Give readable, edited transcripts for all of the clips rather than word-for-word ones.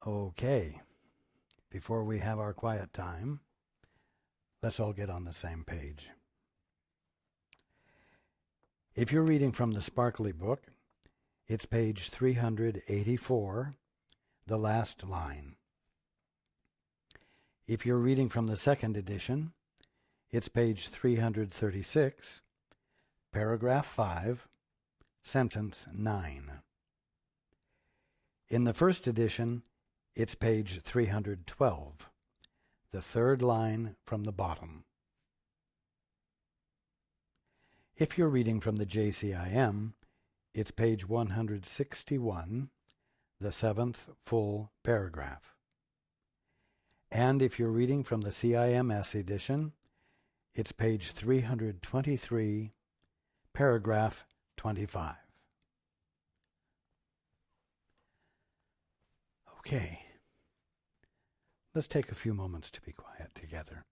Okay, before we have our quiet time, let's all get on the same page. If you're reading from the Sparkly Book, it's page 384, the last line. If you're reading from the second edition, it's page 336, paragraph 5, sentence 9. In the first edition, it's page 312, the third line from the bottom. If you're reading from the JCIM, it's page 161, the seventh full paragraph. And if you're reading from the CIMS edition, it's page 323, paragraph 25. Okay, let's take a few moments to be quiet together.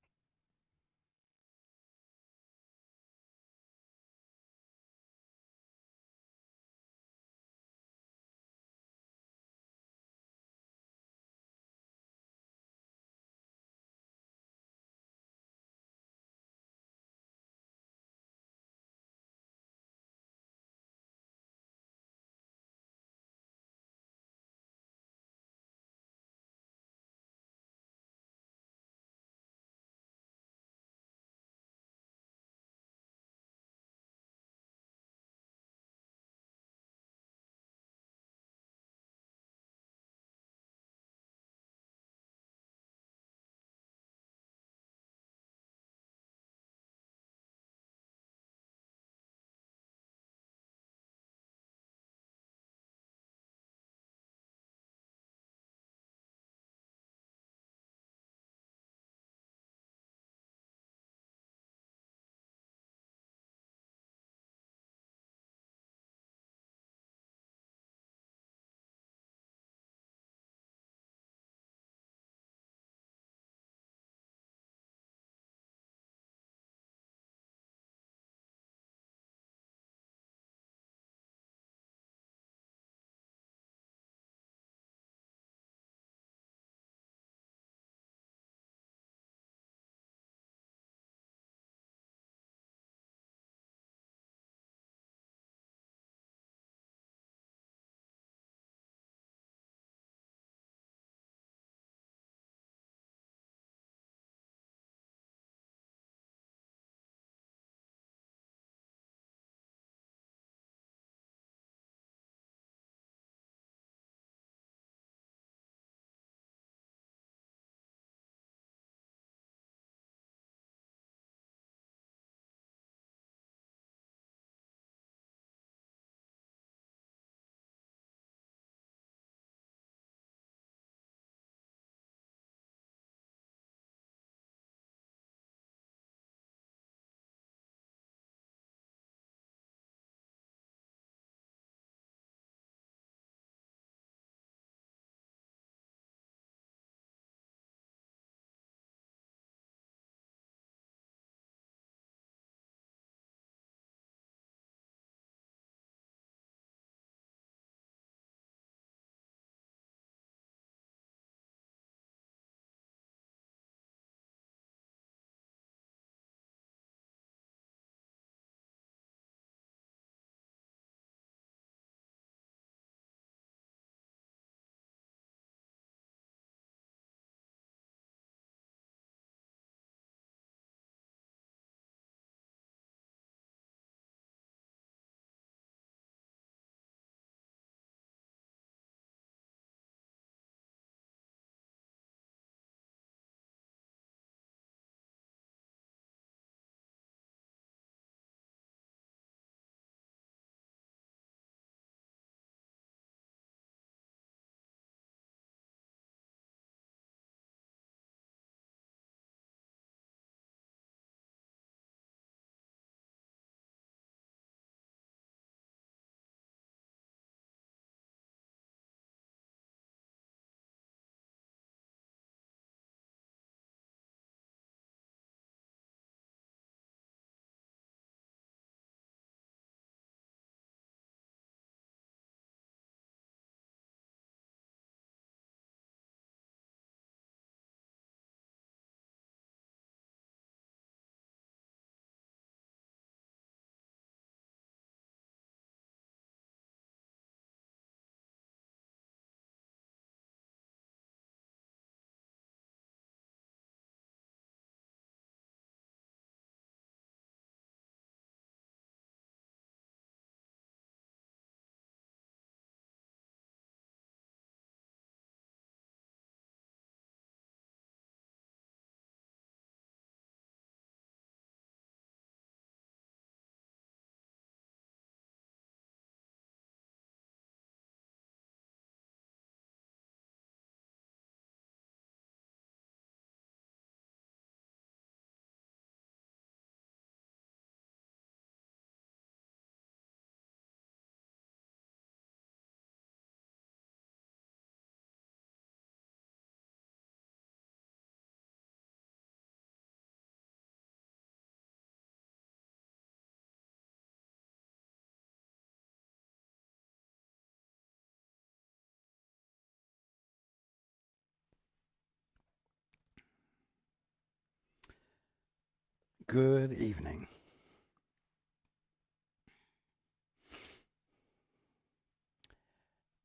Good evening.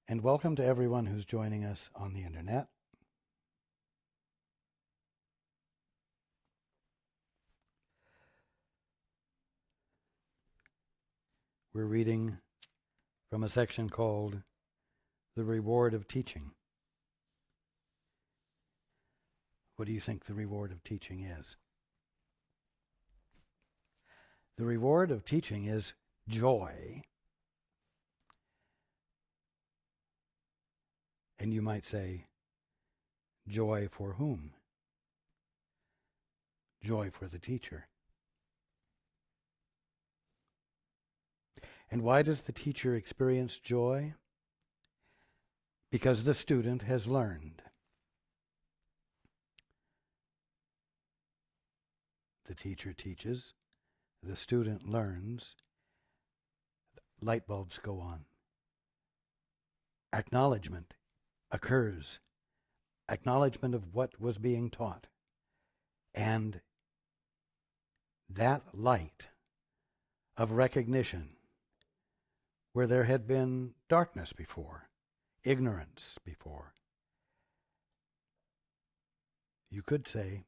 And welcome to everyone who's joining us on the internet. We're reading from a section called The Reward of Teaching. What do you think the reward of teaching is? The reward of teaching is joy. And you might say, joy for whom? Joy for the teacher. And why does the teacher experience joy? Because the student has learned. The teacher teaches, the student learns, light bulbs go on. Acknowledgement occurs, acknowledgement of what was being taught. And that light of recognition, where there had been darkness before, ignorance before, you could say,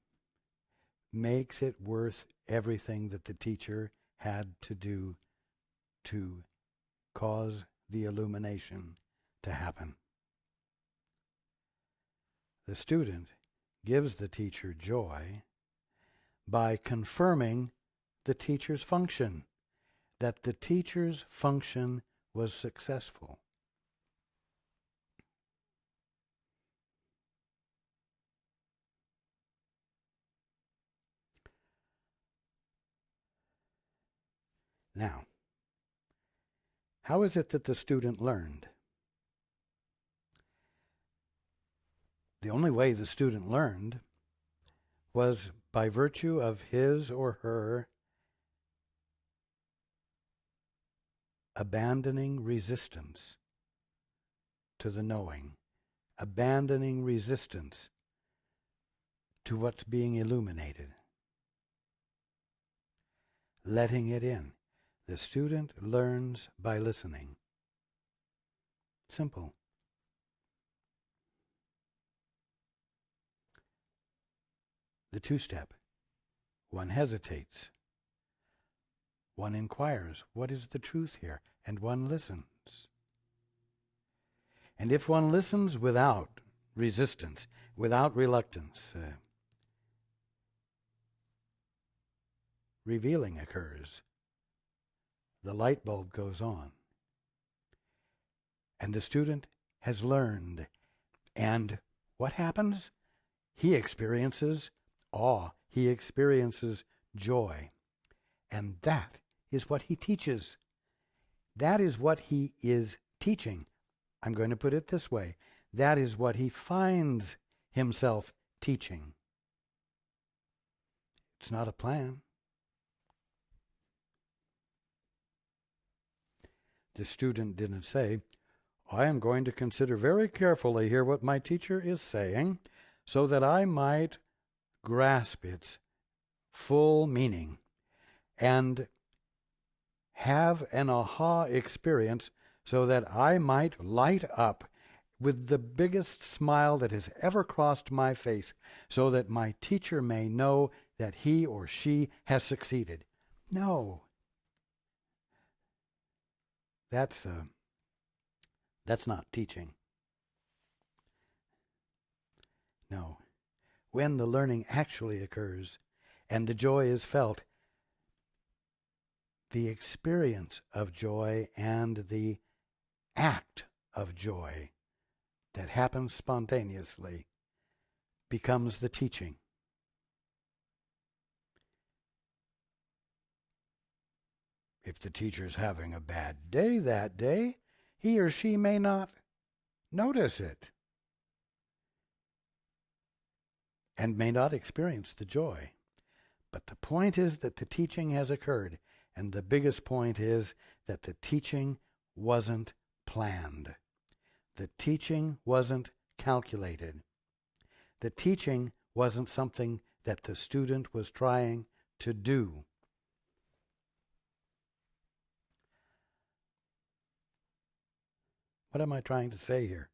makes it worth everything that the teacher had to do to cause the illumination to happen. The student gives the teacher joy by confirming the teacher's function, that the teacher's function was successful. Now, how is it that the student learned? The only way the student learned was by virtue of his or her abandoning resistance to the knowing, abandoning resistance to what's being illuminated, letting it in. The student learns by listening. Simple. The two-step. One hesitates. One inquires, what is the truth here? And one listens. And if one listens without resistance, without reluctance, revealing occurs. The light bulb goes on. And the student has learned. And what happens? He experiences awe. He experiences joy. And that is what he teaches. That is what he is teaching. I'm going to put it this way. That is what he finds himself teaching. It's not a plan. The student didn't say, I am going to consider very carefully here what my teacher is saying so that I might grasp its full meaning and have an aha experience so that I might light up with the biggest smile that has ever crossed my face so that my teacher may know that he or she has succeeded. No. That's not teaching. No. When the learning actually occurs and the joy is felt, the experience of joy and the act of joy that happens spontaneously becomes the teaching. If the teacher's having a bad day that day, he or she may not notice it and may not experience the joy. But the point is that the teaching has occurred, and the biggest point is that the teaching wasn't planned. The teaching wasn't calculated. The teaching wasn't something that the student was trying to do. What am I trying to say here?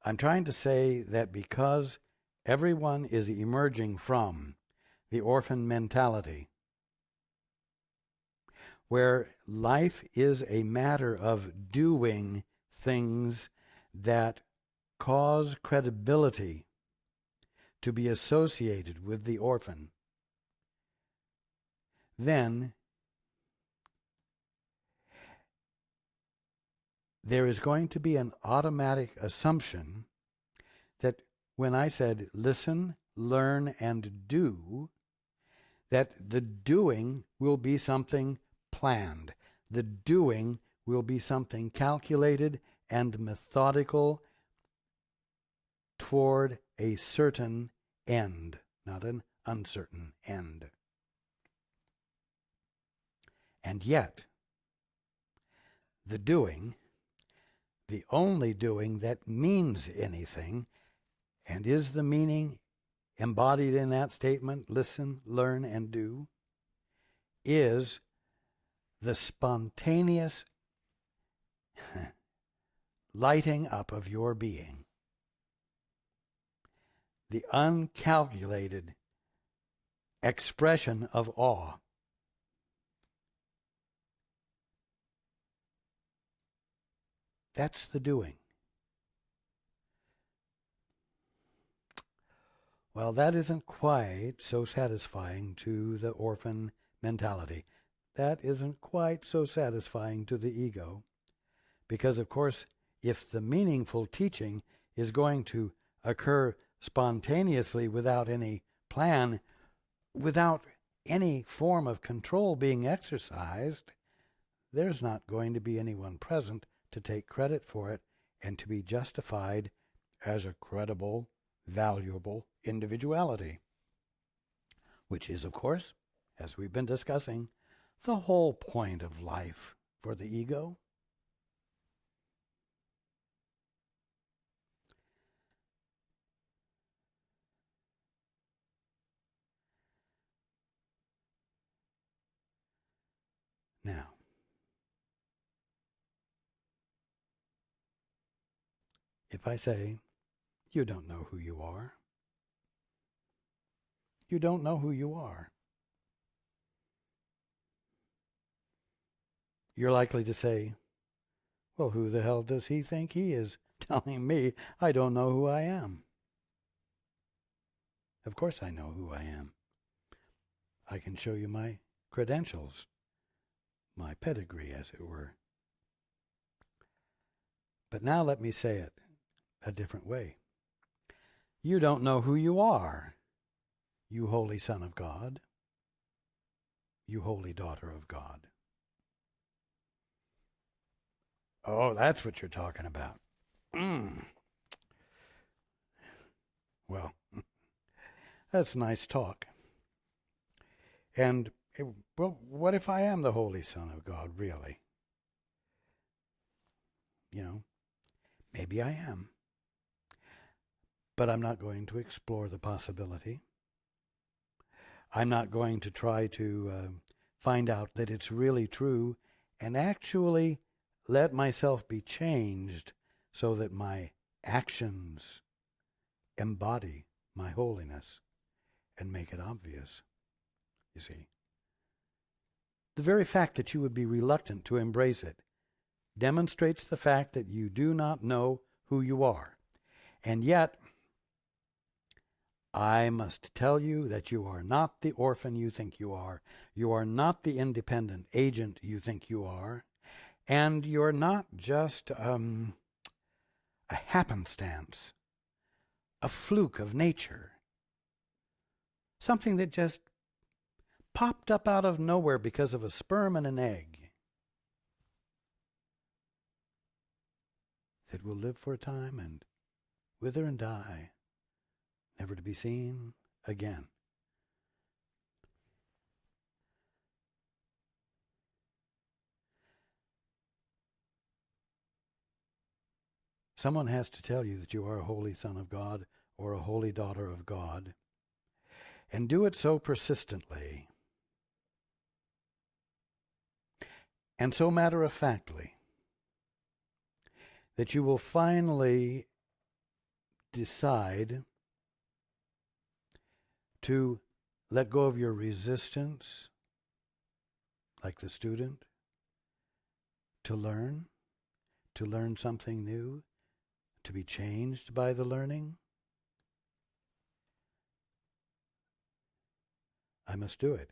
I'm trying to say that because everyone is emerging from the orphan mentality, where life is a matter of doing things that cause credibility to be associated with the orphan, then there is going to be an automatic assumption that when I said listen, learn, and do, that the doing will be something planned. The doing will be something calculated and methodical toward a certain end, not an uncertain end. And yet, the doing, the only doing that means anything, and is the meaning embodied in that statement, listen, learn, and do, is the spontaneous lighting up of your being, the uncalculated expression of awe. That's the doing. Well, that isn't quite so satisfying to the orphan mentality. That isn't quite so satisfying to the ego. Because, of course, if the meaningful teaching is going to occur spontaneously without any plan, without any form of control being exercised, there's not going to be anyone present to take credit for it and to be justified as a credible, valuable individuality, which is, of course, as we've been discussing, the whole point of life for the ego. Now, if I say, you don't know who you are, you don't know who you are, you're likely to say, well, who the hell does he think he is telling me I don't know who I am? Of course I know who I am. I can show you my credentials, my pedigree, as it were. But now let me say it a different way. You don't know who you are, you holy Son of God, you holy daughter of God. Oh, that's what you're talking about. Well, that's nice talk. And, well, what if I am the holy Son of God, really? You know, maybe I am. But I'm not going to explore the possibility. I'm not going to try to find out that it's really true and actually let myself be changed so that my actions embody my holiness and make it obvious. You see, the very fact that you would be reluctant to embrace it demonstrates the fact that you do not know who you are. And yet, I must tell you that you are not the orphan you think you are. You are not the independent agent you think you are. And you're not just a happenstance, a fluke of nature, something that just popped up out of nowhere because of a sperm and an egg that will live for a time and wither and die, never to be seen again. Someone has to tell you that you are a holy Son of God or a holy daughter of God. and do it so persistently and so matter-of-factly that you will finally decide to let go of your resistance, like the student, to learn something new, to be changed by the learning. I must do it.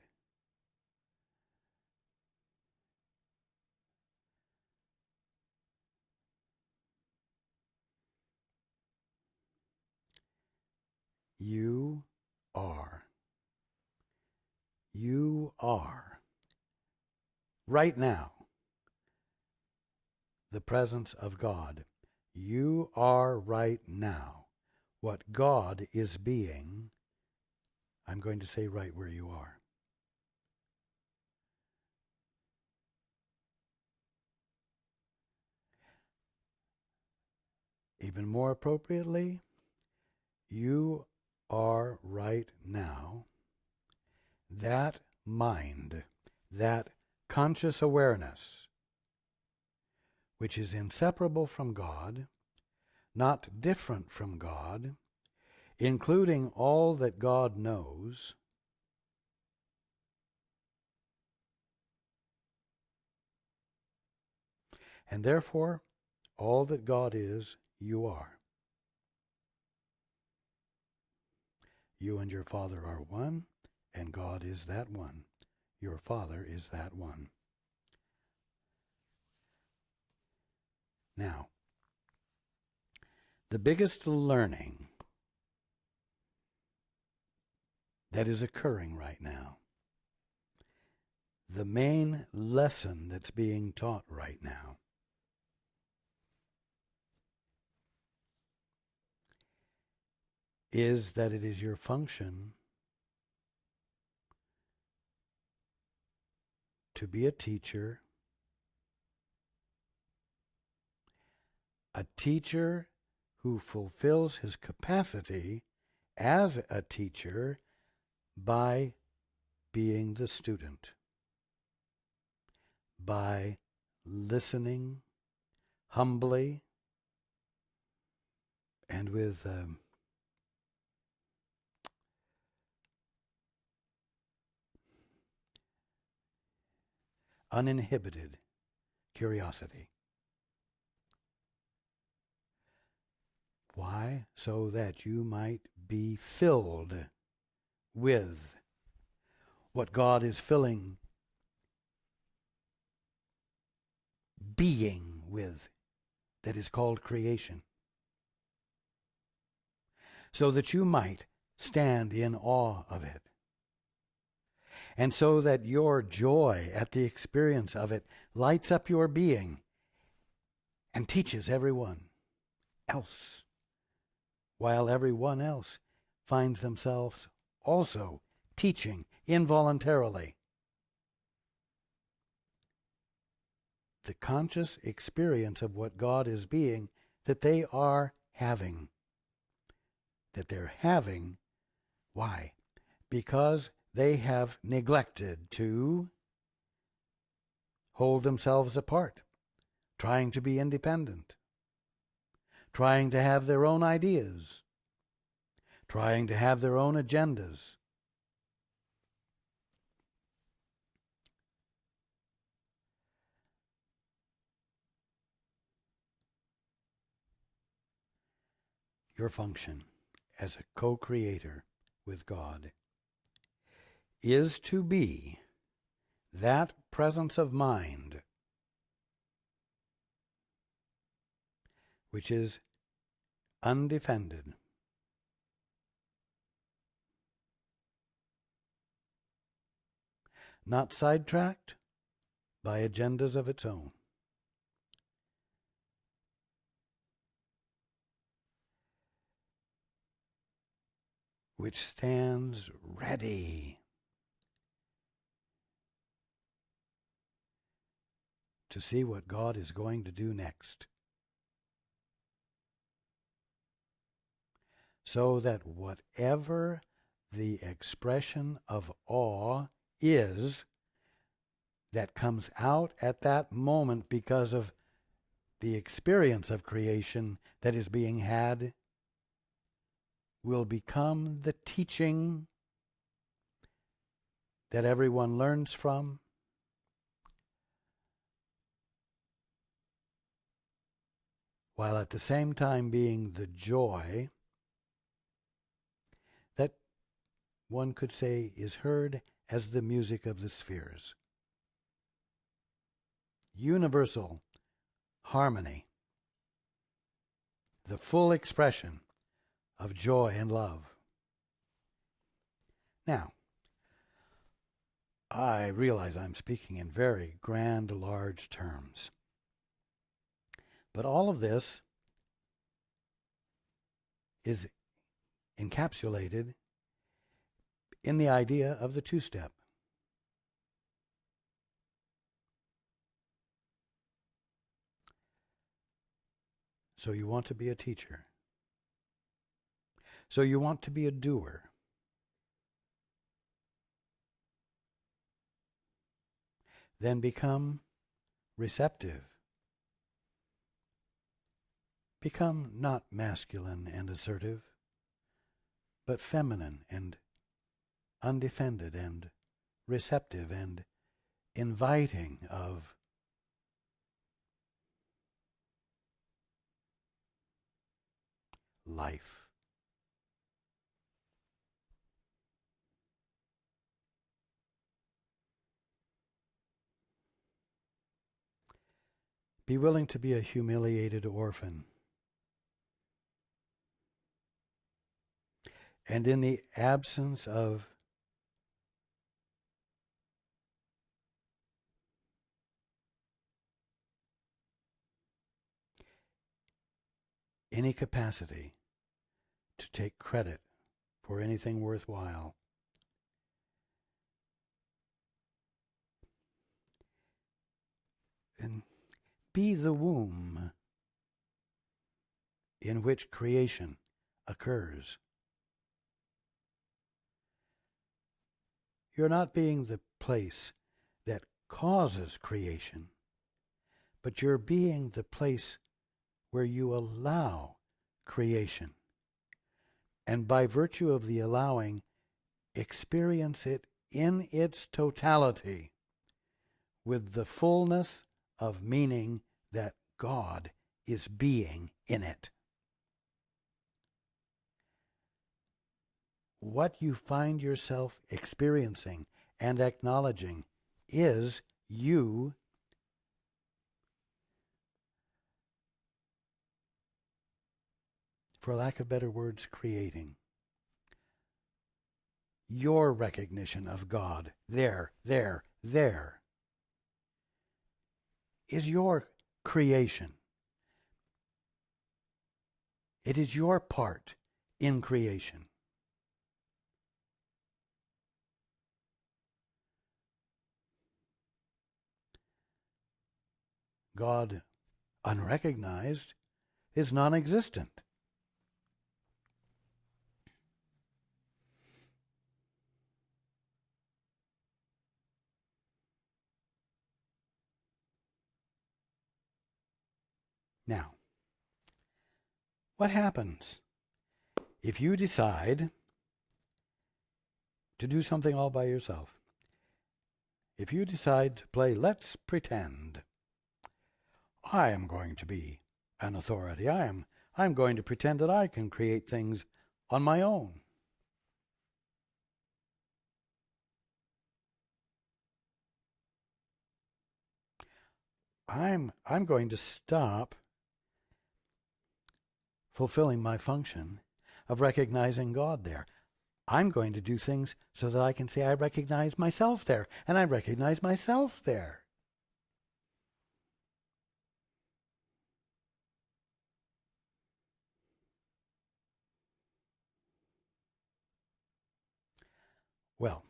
You are right now the presence of God. You are right now what God is being. I'm going to say right where you are. Even more appropriately, you are right now that mind, that conscious awareness, which is inseparable from God, not different from God, including all that God knows, and therefore all that God is, you are. You and your Father are one, and God is that one. Your Father is that one. Now, the biggest learning that is occurring right now, the main lesson that's being taught right now, is that it is your function to be a teacher who fulfills his capacity as a teacher by being the student, by listening humbly and with uninhibited curiosity. Why? So that you might be filled with what God is filling being with, that is called creation. So that you might stand in awe of it. And so that your joy at the experience of it lights up your being and teaches everyone else, while everyone else finds themselves also teaching involuntarily. The conscious experience of what God is being that they are having. That they're having. Why? Because they have neglected to hold themselves apart, trying to be independent, trying to have their own ideas, trying to have their own agendas. Your function as a co-creator with God is to be that presence of mind which is undefended, not sidetracked by agendas of its own. Which stands ready to see what God is going to do next. So that whatever the expression of awe is that comes out at that moment because of the experience of creation that is being had will become the teaching that everyone learns from, while at the same time being the joy that one could say is heard as the music of the spheres. Universal harmony, the full expression of joy and love. Now, I realize I'm speaking in very grand, large terms. But all of this is encapsulated in the idea of the two-step. So you want to be a teacher. So you want to be a doer. Then become receptive. Become not masculine and assertive, but feminine and undefended and receptive and inviting of life. Be willing to be a humiliated orphan. And in the absence of any capacity to take credit for anything worthwhile, and be the womb in which creation occurs. You're not being the place that causes creation, but you're being the place where you allow creation. And by virtue of the allowing, experience it in its totality with the fullness of meaning that God is being in it. What you find yourself experiencing and acknowledging is you for lack of better words, creating. Your recognition of God, there, is your creation. It is your part in creation. God, unrecognized, is non-existent. Now, what happens if you decide to do something all by yourself? If you decide to play Let's Pretend, I am going to be an authority. I'm going to pretend that I can create things on my own. I'm going to stop fulfilling my function of recognizing God there. I'm going to do things so that I can say I recognize myself there, and I recognize myself there. Well,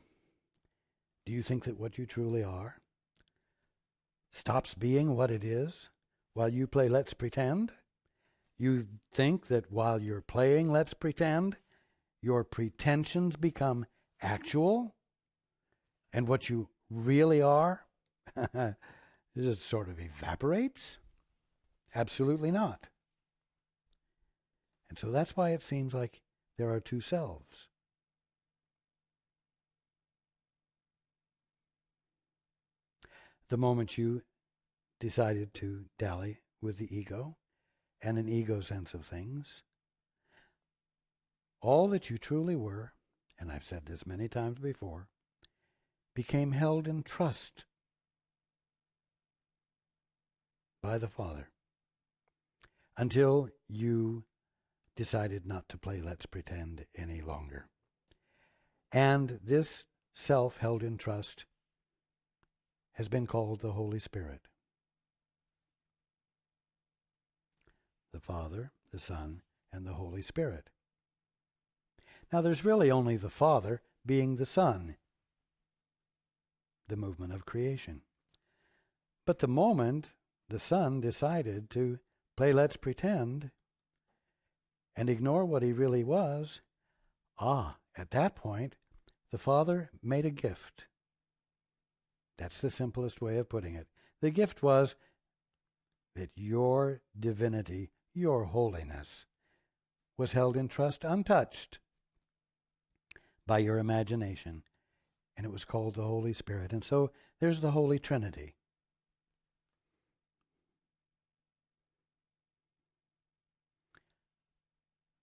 do you think that what you truly are stops being what it is while you play Let's Pretend? You think that while you're playing Let's Pretend, your pretensions become actual, and what you really are just sort of evaporates? Absolutely not. And so that's why it seems like there are two selves. The moment you decided to dally with the ego and an ego sense of things, all that you truly were, and I've said this many times before, became held in trust by the Father until you decided not to play Let's Pretend any longer. And this self held in trust has been called the Holy Spirit. The Father, the Son, and the Holy Spirit. Now there's really only the Father being the Son, the movement of creation. But the moment the Son decided to play Let's Pretend and ignore what he really was, at that point, the Father made a gift. That's the simplest way of putting it. The gift was that your divinity, your holiness, was held in trust untouched by your imagination, and it was called the Holy Spirit. And so there's the Holy Trinity.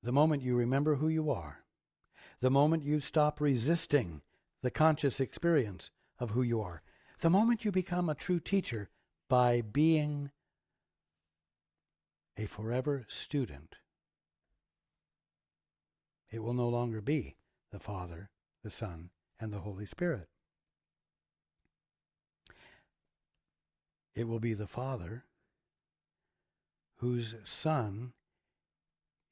The moment you remember who you are, the moment you stop resisting the conscious experience of who you are, the moment you become a true teacher by being a forever student, it will no longer be the Father, the Son, and the Holy Spirit. It will be the Father whose Son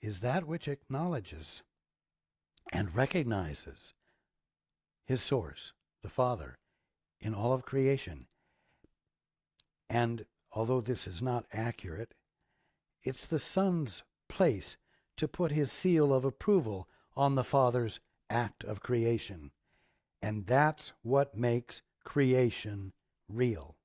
is that which acknowledges and recognizes his source, the Father, in all of creation. And although this is not accurate, it's the Son's place to put his seal of approval on the Father's act of creation. And that's what makes creation real.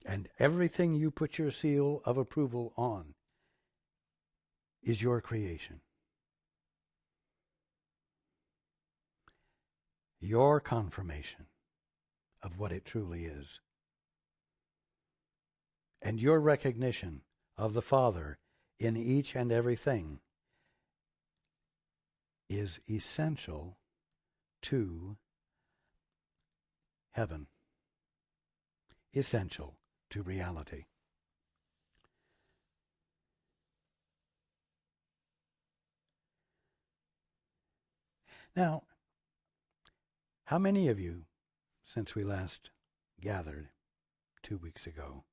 And everything you put your seal of approval on is your creation. Your confirmation of what it truly is. And your recognition of the Father in each and everything is essential to heaven. Essential to reality. Now, how many of you, since we last gathered 2 weeks ago,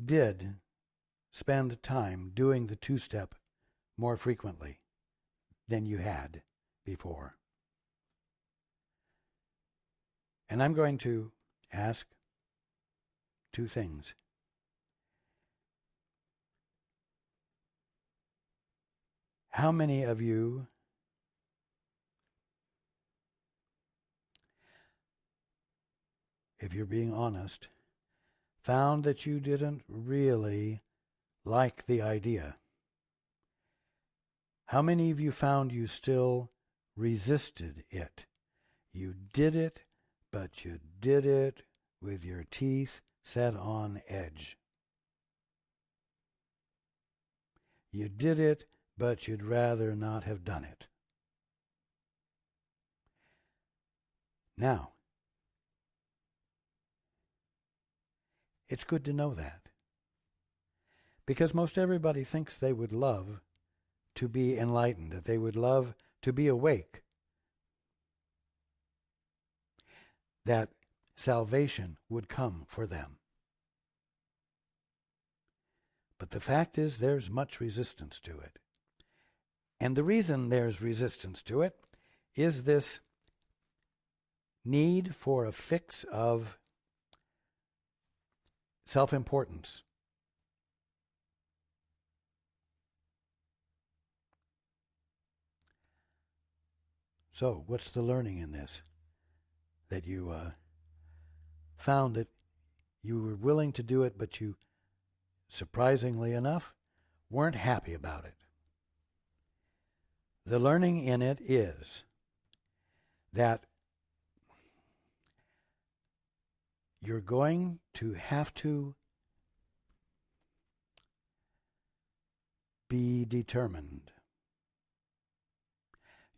did spend time doing the two-step more frequently than you had before? And I'm going to ask two things. How many of you if you're being honest, found that you didn't really like the idea? How many of you found you still resisted it? You did it, but you did it with your teeth set on edge. You did it, but you'd rather not have done it. Now, it's good to know that, because most everybody thinks they would love to be enlightened, that they would love to be awake, that salvation would come for them. But the fact is, there's much resistance to it. And the reason there's resistance to it is this need for a fix of self-importance. So, what's the learning in this? That you found that you were willing to do it, but you, surprisingly enough, weren't happy about it. The learning in it is that you're going to have to be determined.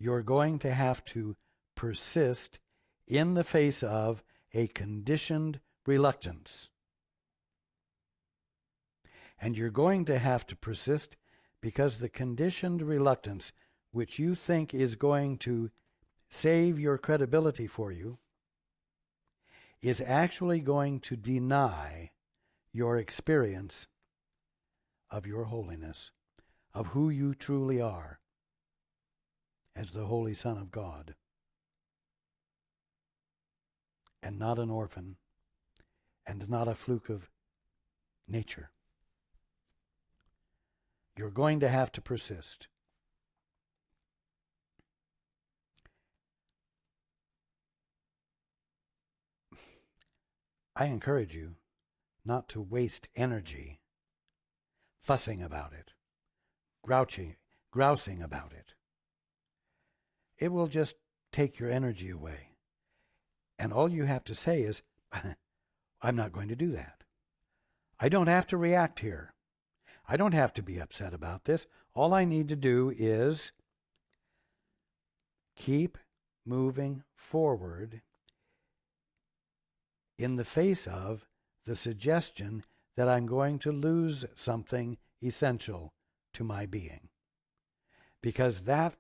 You're going to have to persist in the face of a conditioned reluctance. And you're going to have to persist because the conditioned reluctance, which you think is going to save your credibility for you, is actually going to deny your experience of your holiness, of who you truly are as the Holy Son of God, and not an orphan, and not a fluke of nature. You're going to have to persist. I encourage you not to waste energy fussing about it, grousing about it. It will just take your energy away. And all you have to say is, I'm not going to do that. I don't have to react here. I don't have to be upset about this. All I need to do is keep moving forward in the face of the suggestion that I'm going to lose something essential to my being. Because that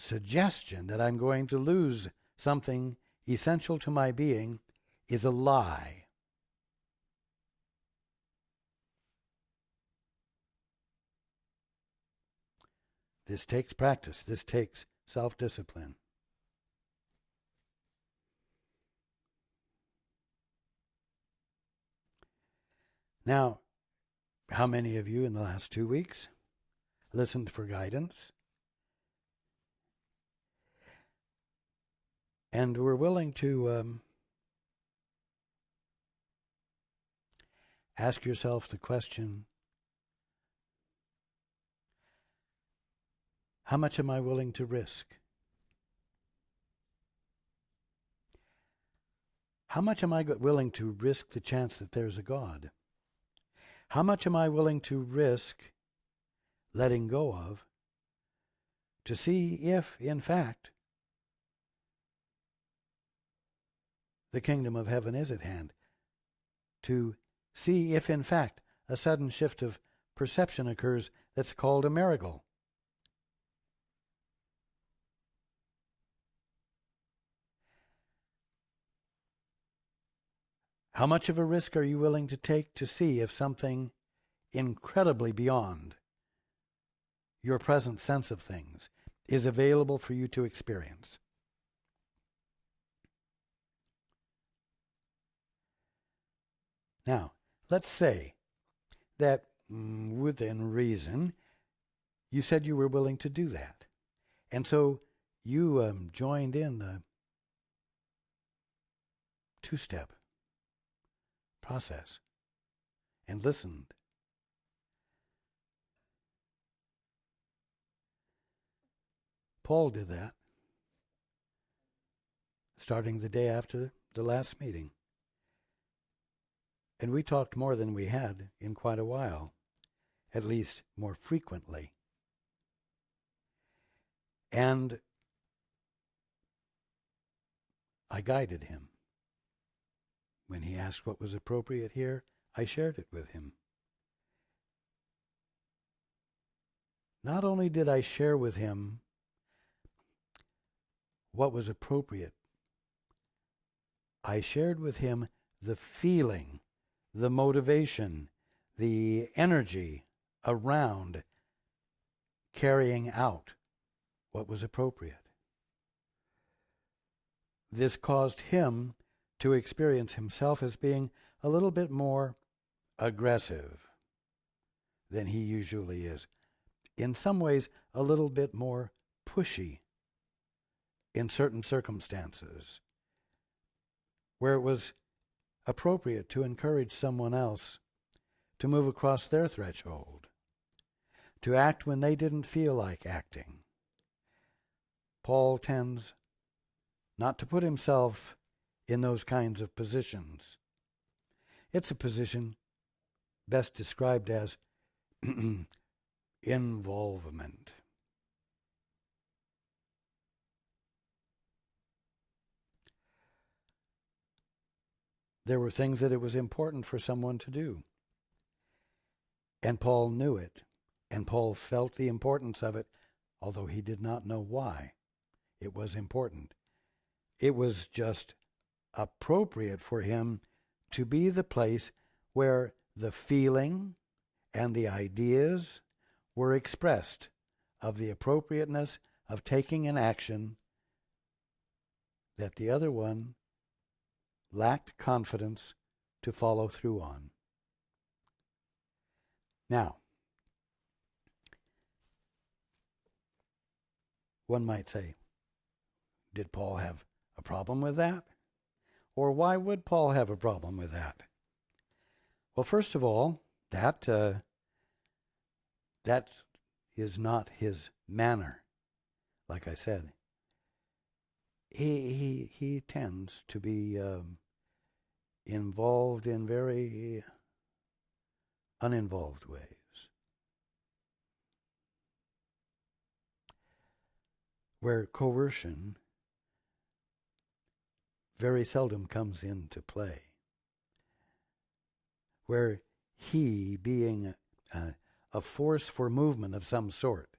suggestion that I'm going to lose something essential to my being is a lie. This takes practice. This takes self-discipline. Now, how many of you in the last 2 weeks listened for guidance and were willing to ask yourself the question, how much am I willing to risk? How much am I willing to risk the chance that there's a God? How much am I willing to risk letting go of to see if, in fact, the kingdom of heaven is at hand? To see if, in fact, a sudden shift of perception occurs that's called a miracle. How much of a risk are you willing to take to see if something incredibly beyond your present sense of things is available for you to experience? Now, let's say that within reason, you said you were willing to do that. And so you joined in the two-step process and listened. Paul did that, starting the day after the last meeting. And we talked more than we had in quite a while, at least more frequently. And I guided him. When he asked what was appropriate here, I shared it with him. Not only did I share with him what was appropriate, I shared with him the feeling, the motivation, the energy around carrying out what was appropriate. This caused him to experience himself as being a little bit more aggressive than he usually is. In some ways, a little bit more pushy in certain circumstances, where it was appropriate to encourage someone else to move across their threshold, to act when they didn't feel like acting. Paul tends not to put himself in those kinds of positions. It's a position best described as involvement. There were things that it was important for someone to do. And Paul knew it. And Paul felt the importance of it, although he did not know why it was important. It was just appropriate for him to be the place where the feeling and the ideas were expressed of the appropriateness of taking an action that the other one lacked confidence to follow through on. Now, one might say, did Paul have a problem with that? Or why would Paul have a problem with that? Well, first of all, that is not his manner. Like I said, he tends to be involved in very uninvolved ways. Where coercion very seldom comes into play. Where he, being a force for movement of some sort,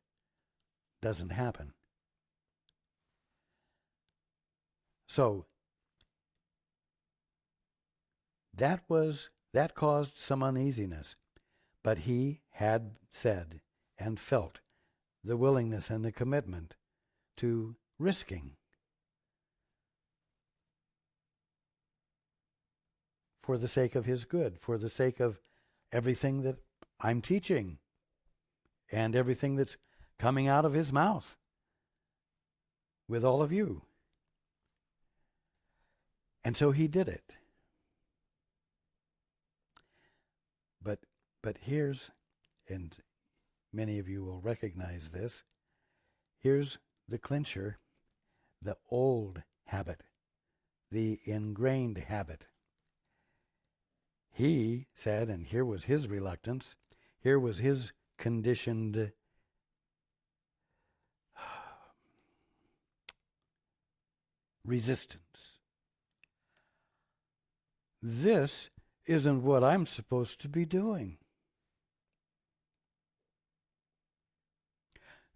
doesn't happen. So, that caused some uneasiness. But he had said and felt the willingness and the commitment to risking for the sake of his good, for the sake of everything that I'm teaching and everything that's coming out of his mouth with all of you. And so he did it. But here's, and many of you will recognize this, here's the clincher, the old habit, the ingrained habit. He said, and here was his reluctance, here was his conditioned resistance. This isn't what I'm supposed to be doing.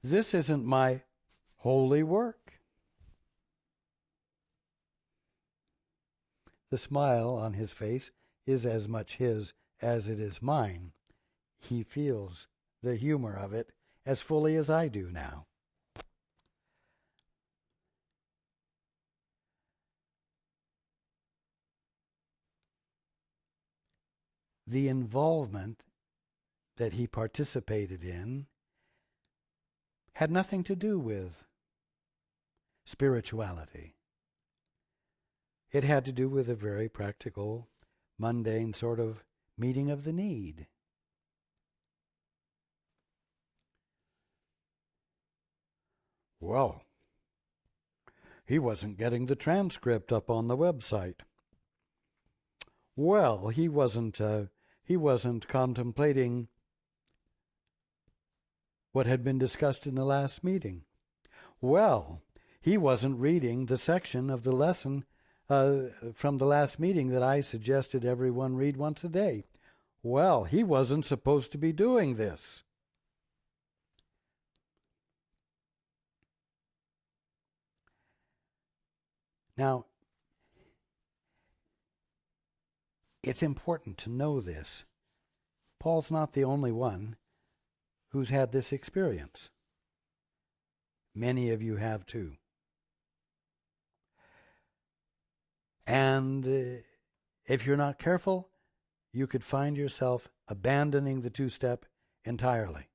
This isn't my holy work. The smile on his face is as much his as it is mine. He feels the humor of it as fully as I do now. The involvement that he participated in had nothing to do with spirituality. It had to do with a very practical, mundane sort of meeting of the need. Well, he wasn't getting the transcript up on the website. Well, he wasn't contemplating what had been discussed in the last meeting. Well, he wasn't reading the section of the lesson from the last meeting that I suggested everyone read once a day. Well, he wasn't supposed to be doing this. Now, it's important to know this. Paul's not the only one who's had this experience. Many of you have too. And if you're not careful, you could find yourself abandoning the two-step entirely,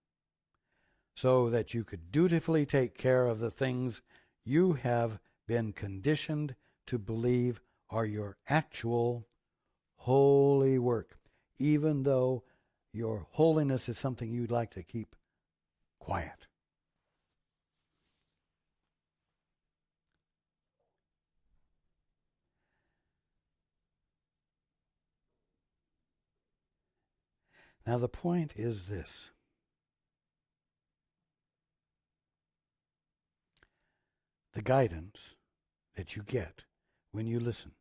so that you could dutifully take care of the things you have been conditioned to believe are your actual holy work, even though your holiness is something you'd like to keep quiet. Now the point is this. The guidance that you get when you listen,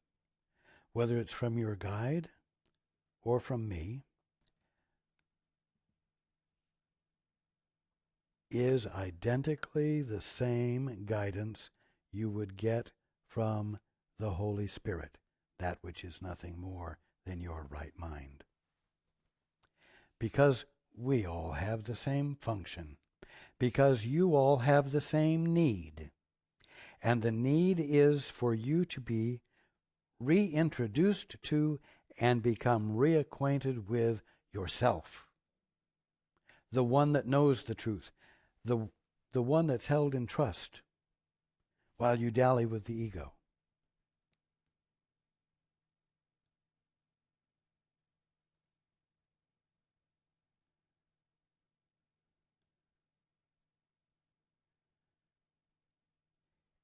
whether it's from your guide or from me, is identically the same guidance you would get from the Holy Spirit, that which is nothing more than your right mind. Because we all have the same function, because you all have the same need, and the need is for you to be reintroduced to and become reacquainted with yourself, the one that knows the truth, the one that's held in trust while you dally with the ego.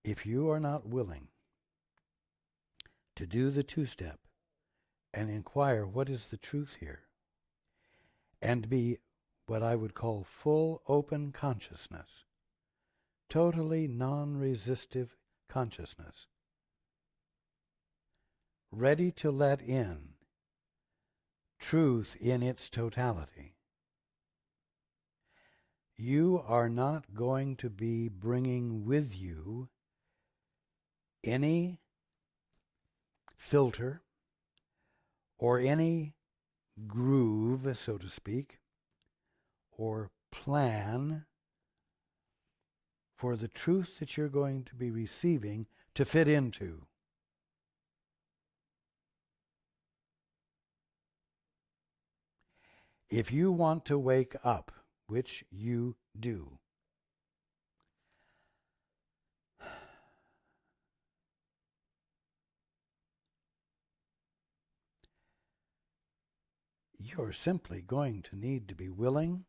If you are not willing to do the two-step and inquire what is the truth here, and be what I would call full open consciousness, totally non-resistive consciousness, ready to let in truth in its totality, you are not going to be bringing with you any filter or any groove, so to speak, or plan for the truth that you're going to be receiving to fit into. If you want to wake up, which you do, you're simply going to need to be willing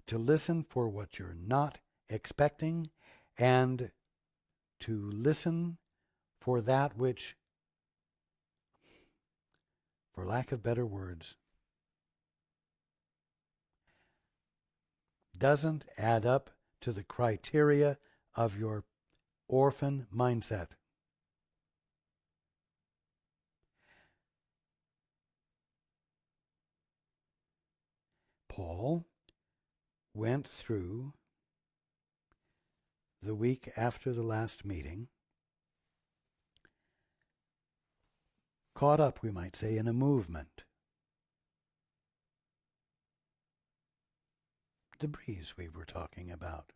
to listen for what you're not expecting and to listen for that which, for lack of better words, doesn't add up to the criteria of your orphan mindset. Paul went through the week after the last meeting, caught up, we might say, in a movement. The breeze we were talking about,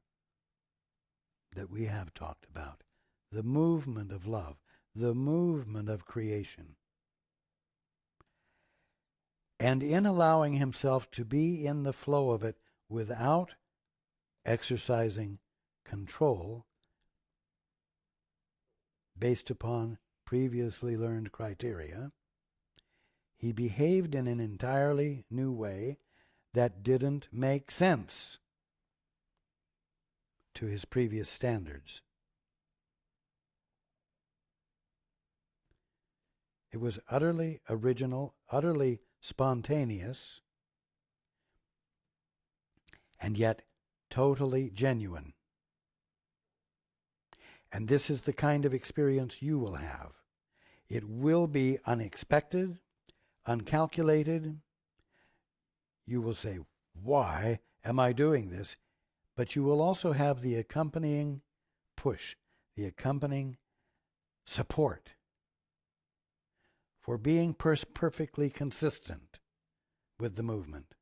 that we have talked about, the movement of love, the movement of creation. And in allowing himself to be in the flow of it without exercising control based upon previously learned criteria, he behaved in an entirely new way that didn't make sense to his previous standards. It was utterly original, utterly spontaneous, and yet totally genuine. And this is the kind of experience you will have. It will be unexpected, uncalculated. You will say, why am I doing this? But you will also have the accompanying push, the accompanying support for being perfectly consistent with the movement,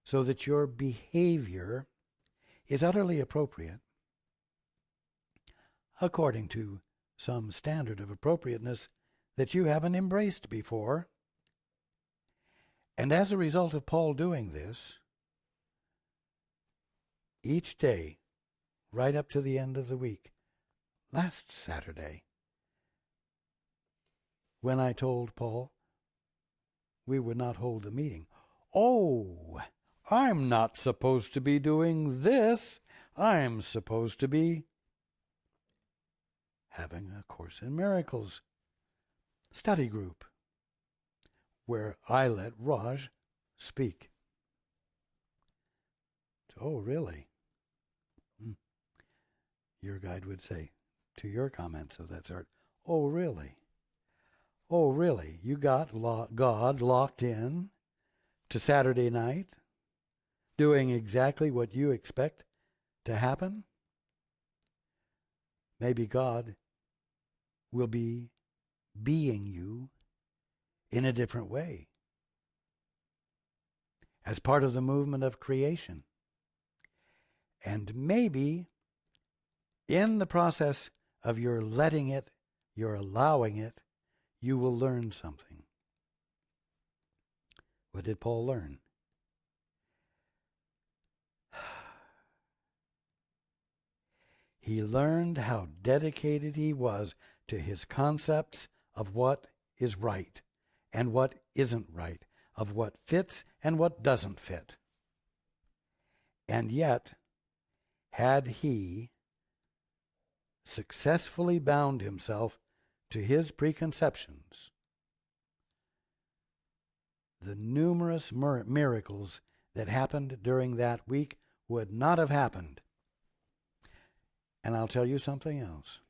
so that your behavior is utterly appropriate according to some standard of appropriateness that you haven't embraced before. And as a result of Paul doing this, each day, right up to the end of the week, last Saturday when I told Paul we would not hold the meeting. Oh, I'm not supposed to be doing this. I'm supposed to be having a Course in Miracles study group where I let Raj speak. Oh, really? Your guide would say to your comments of that sort, oh, really? Oh, really? You got God locked in to Saturday night, doing exactly what you expect to happen? Maybe God will be being you in a different way as part of the movement of creation. And maybe in the process of your letting it, your allowing it, you will learn something. What did Paul learn? He learned how dedicated he was to his concepts of what is right and what isn't right, of what fits and what doesn't fit. And yet, had he successfully bound himself to his preconceptions, the numerous miracles that happened during that week would not have happened. And I'll tell you something else.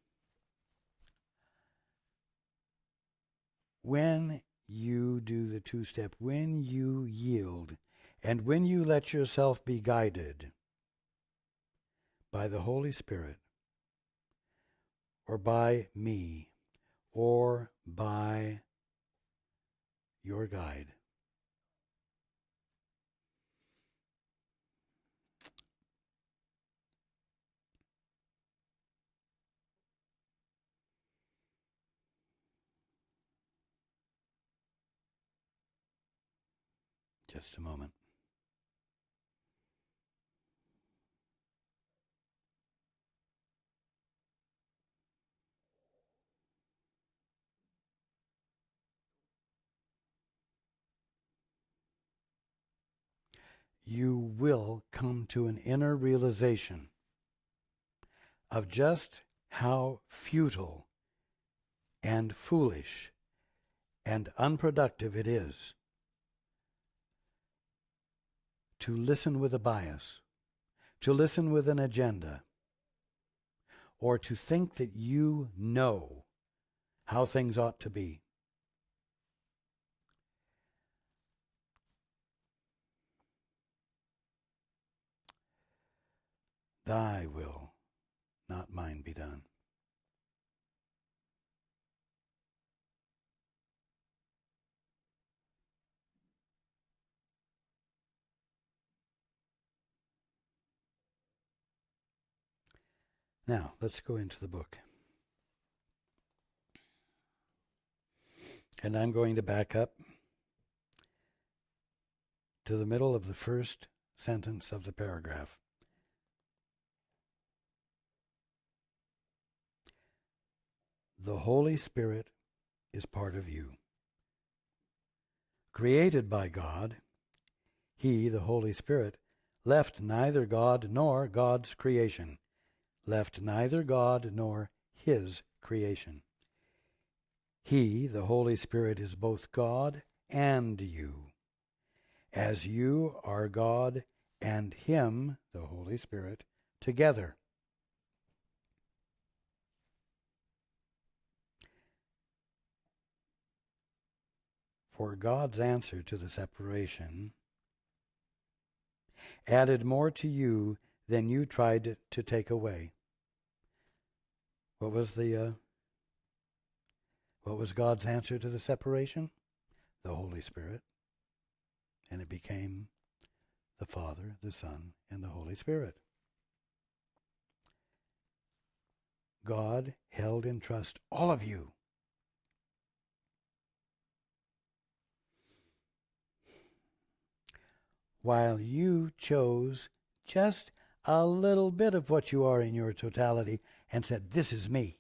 When you do the two-step, when you yield, and when you let yourself be guided by the Holy Spirit, or by me, or by your guide, just a moment. You will come to an inner realization of just how futile and foolish and unproductive it is to listen with a bias, to listen with an agenda, or to think that you know how things ought to be. Thy will, not mine, be done. Now, let's go into the book. And I'm going to back up to the middle of the first sentence of the paragraph. The Holy Spirit is part of you. Created by God, He, the Holy Spirit, left neither God nor God's creation, left neither God nor His creation. He, the Holy Spirit, is both God and you, as you are God and Him, the Holy Spirit, together. For God's answer to the separation added more to you than you tried to take away. What was God's answer to the separation? The Holy Spirit. And it became the Father, the Son, and the Holy Spirit. God held in trust all of you. While you chose just a little bit of what you are in your totality and said, this is me.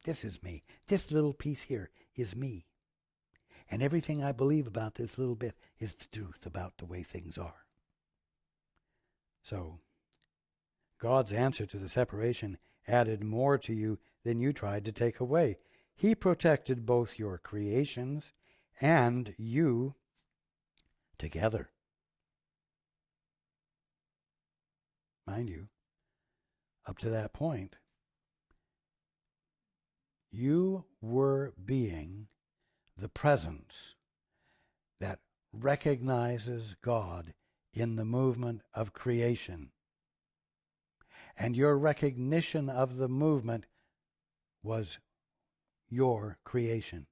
This is me. This little piece here is me. And everything I believe about this little bit is the truth about the way things are. So, God's answer to the separation added more to you than you tried to take away. He protected both your creations and you together. Mind you, up to that point, you were being the presence that recognizes God in the movement of creation. And your recognition of the movement was your creation.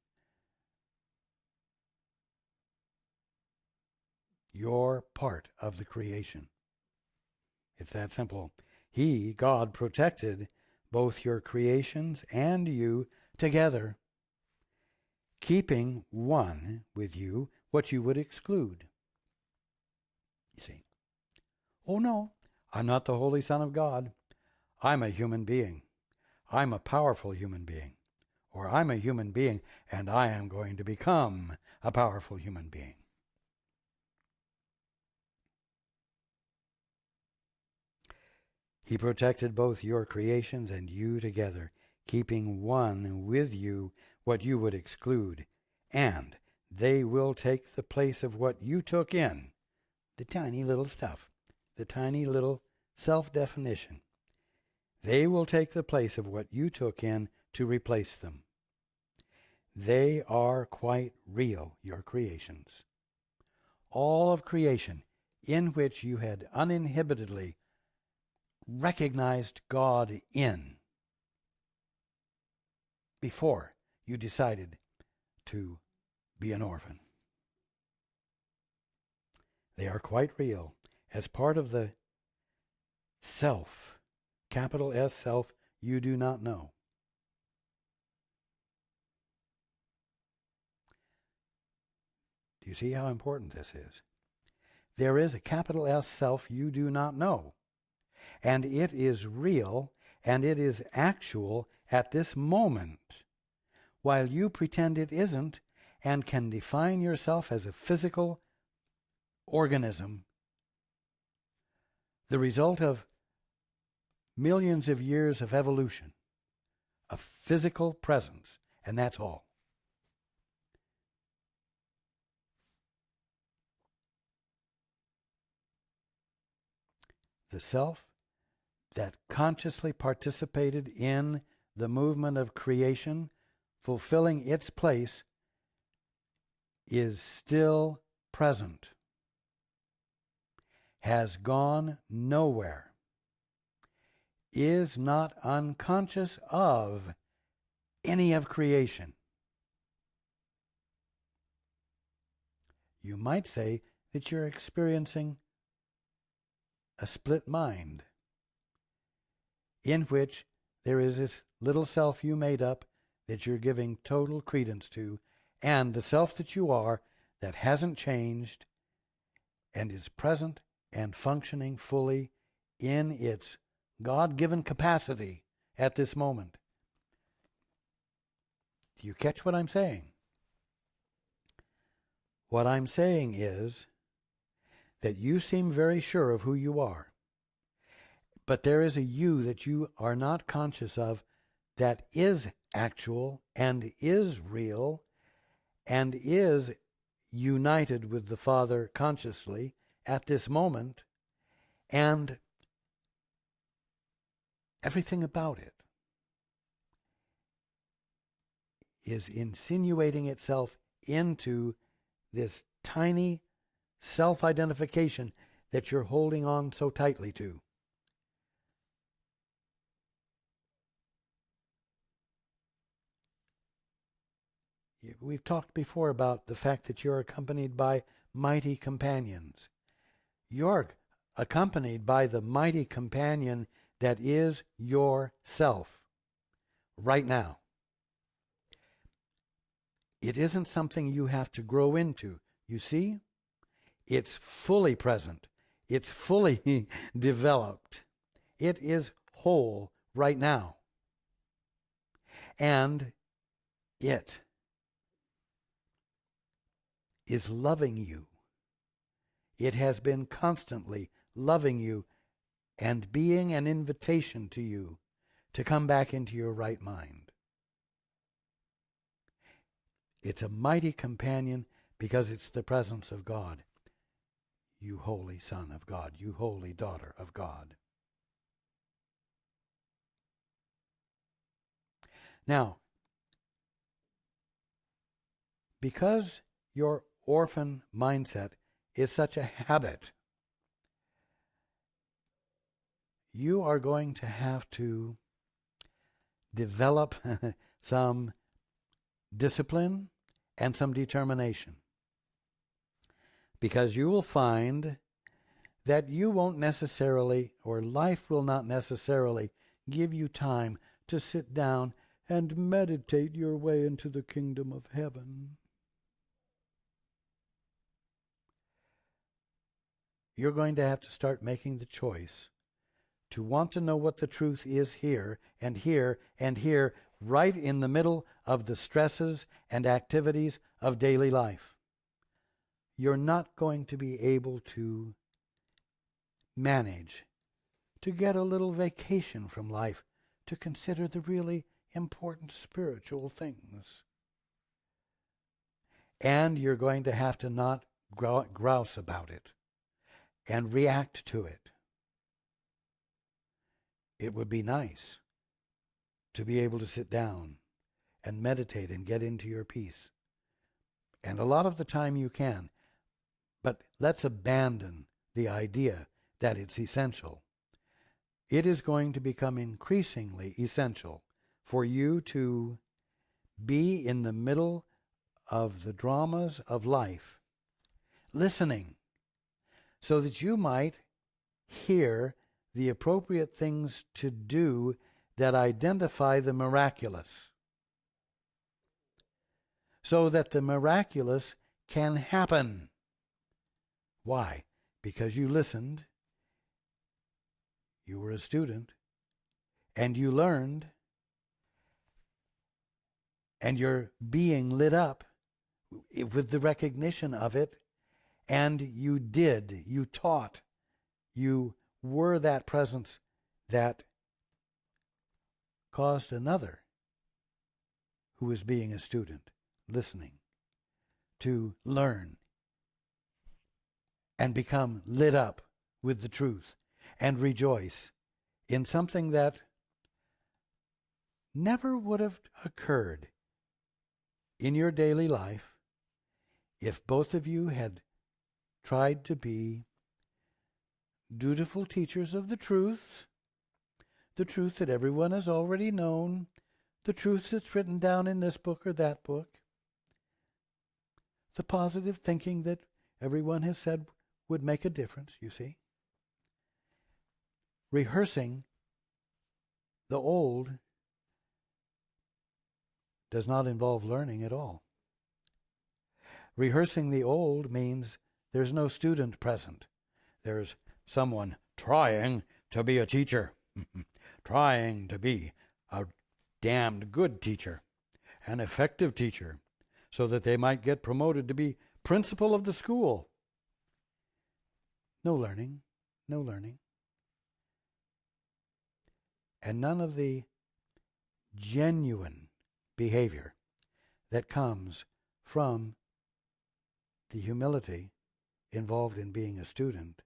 Your part of the creation. It's that simple. He, God, protected both your creations and you together, keeping one with you what you would exclude. You see, oh no, I'm not the Holy Son of God. I'm a human being. I'm a powerful human being. Or I'm a human being and I am going to become a powerful human being. He protected both your creations and you together, keeping one with you what you would exclude, and they will take the place of what you took in, the tiny little stuff, the tiny little self-definition. They will take the place of what you took in to replace them. They are quite real, your creations. All of creation in which you had uninhibitedly recognized God in before you decided to be an orphan. They are quite real as part of the self, capital S self, you do not know. Do you see how important this is? There is a capital S self you do not know. And it is real, and it is actual at this moment, while you pretend it isn't and can define yourself as a physical organism, the result of millions of years of evolution, a physical presence, and that's all. The self that consciously participated in the movement of creation, fulfilling its place, is still present, has gone nowhere, is not unconscious of any of creation. You might say that you're experiencing a split mind, in which there is this little self you made up that you're giving total credence to, and the self that you are that hasn't changed and is present and functioning fully in its God-given capacity at this moment. Do you catch what I'm saying? What I'm saying is that you seem very sure of who you are. But there is a you that you are not conscious of that is actual and is real and is united with the Father consciously at this moment, and everything about it is insinuating itself into this tiny self-identification that you're holding on so tightly to. We've talked before about the fact that you're accompanied by mighty companions. You're accompanied by the mighty companion that is yourself right now. It isn't something you have to grow into. You see? It's fully present. It's fully developed. It is whole right now. And it is loving you. It has been constantly loving you and being an invitation to you to come back into your right mind. It's a mighty companion because it's the presence of God. You holy Son of God, you holy daughter of God. Now, because your orphan mindset is such a habit, you are going to have to develop some discipline and some determination. Because you will find that you won't necessarily, or life will not necessarily, give you time to sit down and meditate your way into the kingdom of heaven. You're going to have to start making the choice to want to know what the truth is here and here and here, right in the middle of the stresses and activities of daily life. You're not going to be able to manage to get a little vacation from life to consider the really important spiritual things. And you're going to have to not grouse about it and react to it. It would be nice to be able to sit down and meditate and get into your peace. And a lot of the time you can. But let's abandon the idea that it's essential. It is going to become increasingly essential for you to be in the middle of the dramas of life, listening, so that you might hear the appropriate things to do that identify the miraculous, so that the miraculous can happen. Why? Because you listened, you were a student, and you learned, and you're being lit up with the recognition of it, and you did, you taught, you were that presence that caused another who was being a student, listening, to learn and become lit up with the truth and rejoice in something that never would have occurred in your daily life if both of you had tried to be dutiful teachers of the truth that everyone has already known, the truth that's written down in this book or that book, the positive thinking that everyone has said would make a difference, you see. Rehearsing the old does not involve learning at all. Rehearsing the old means there's no student present. There's someone trying to be a teacher, trying to be a damned good teacher, an effective teacher, so that they might get promoted to be principal of the school. No learning, no learning. And none of the genuine behavior that comes from the humility involved in being a student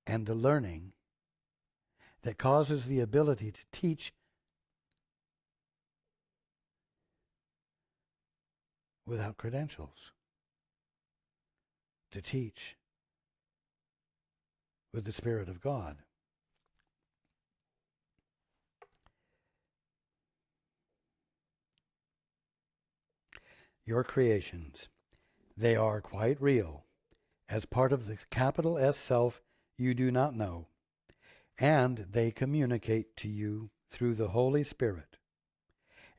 and the learning that causes the ability to teach without credentials, to teach with the Spirit of God. Your creations, they are quite real, as part of the capital S self you do not know, and they communicate to you through the Holy Spirit,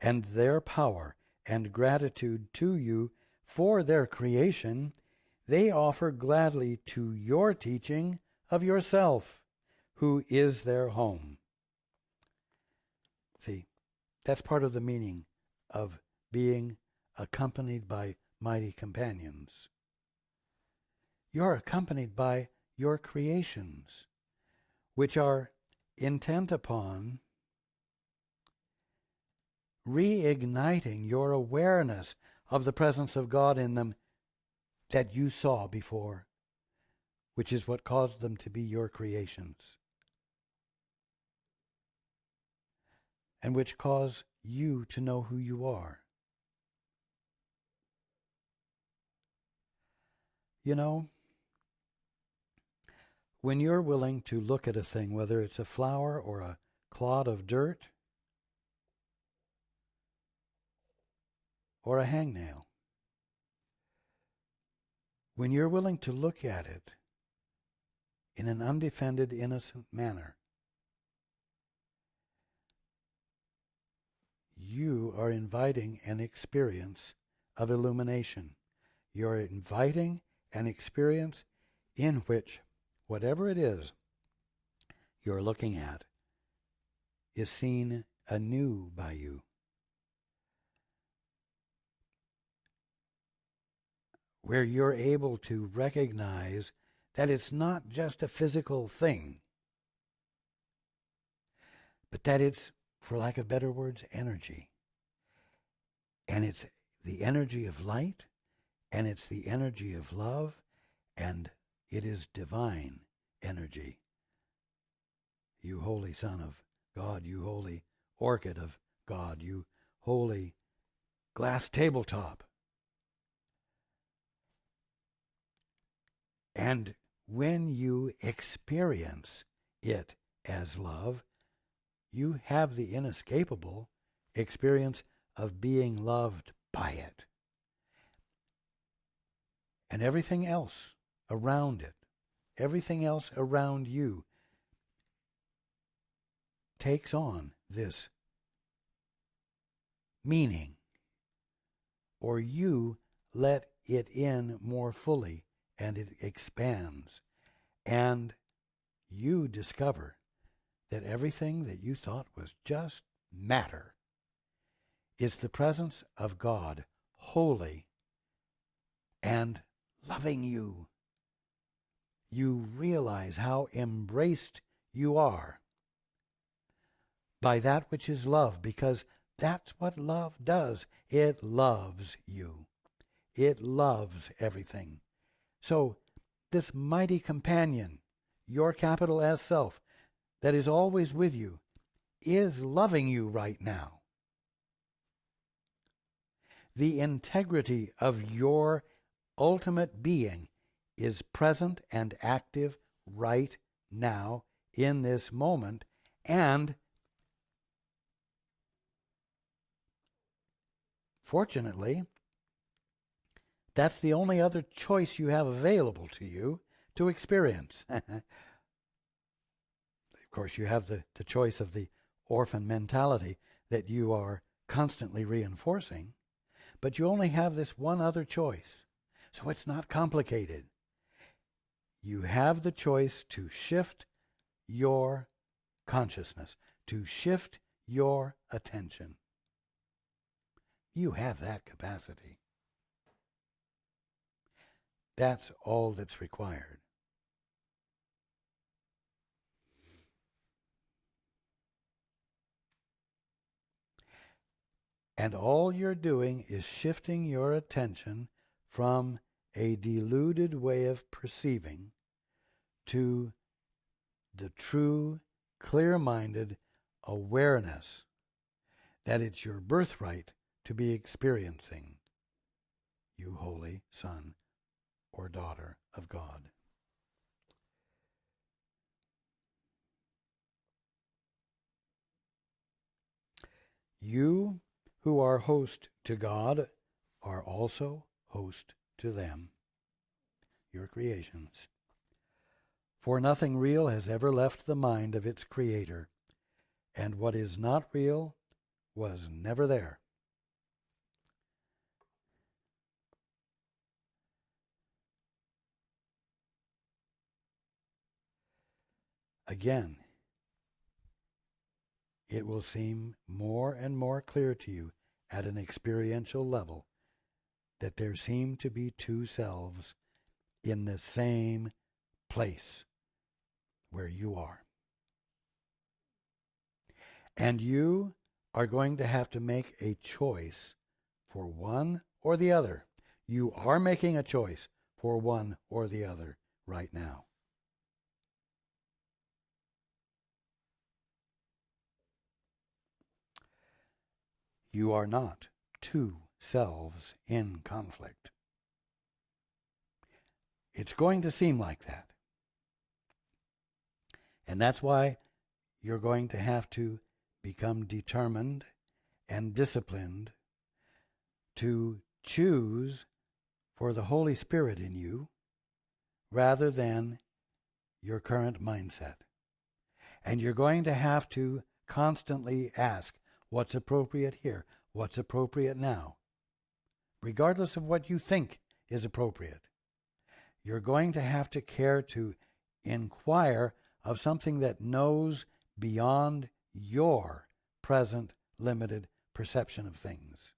and their power and gratitude to you for their creation they offer gladly to your teaching of yourself, who is their home. See, that's part of the meaning of being accompanied by mighty companions. You're accompanied by your creations, which are intent upon reigniting your awareness of the presence of God in them that you saw before, which is what caused them to be your creations, and which cause you to know who you are. You know, when you're willing to look at a thing, whether it's a flower or a clod of dirt or a hangnail, when you're willing to look at it in an undefended, innocent manner, you are inviting an experience of illumination. You're inviting an experience in which whatever it is you're looking at is seen anew by you. Where you're able to recognize that it's not just a physical thing, but that it's, for lack of better words, energy. And it's the energy of light, and it's the energy of love, and it is divine energy. You holy Son of God, you holy orchid of God, you holy glass tabletop. And when you experience it as love, you have the inescapable experience of being loved by it. And everything else around it, everything else around you takes on this meaning, or you let it in more fully and it expands, and you discover that everything that you thought was just matter is the presence of God, holy and loving you. You realize how embraced you are by that which is love, because that's what love does. It loves you. It loves everything. So this mighty companion, your capital S self, that is always with you, is loving you right now. The integrity of your ultimate being is present and active right now in this moment, and fortunately, that's the only other choice you have available to you to experience. Of course, you have the choice of the orphan mentality that you are constantly reinforcing, but you only have this one other choice. So it's not complicated. You have the choice to shift your consciousness, to shift your attention. You have that capacity. That's all that's required. And all you're doing is shifting your attention from a deluded way of perceiving to the true, clear-minded awareness that it's your birthright to be experiencing, you holy Son or daughter of God. You who are host to God are also host to them, your creations. For nothing real has ever left the mind of its creator, and what is not real was never there. again, it will seem more and more clear to you at an experiential level that there seem to be two selves in the same place where you are. And you are going to have to make a choice for one or the other. You are making a choice for one or the other right now. You are not two selves in conflict. It's going to seem like that. And that's why you're going to have to become determined and disciplined to choose for the Holy Spirit in you rather than your current mindset. And you're going to have to constantly ask, what's appropriate here? What's appropriate now? Regardless of what you think is appropriate. You're going to have to care to inquire of something that knows beyond your present limited perception of things.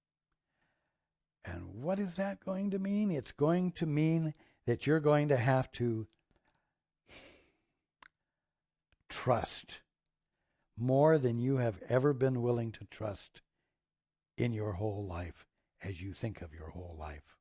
And what is that going to mean? It's going to mean that you're going to have to trust more than you have ever been willing to trust in your whole life as you think of your whole life.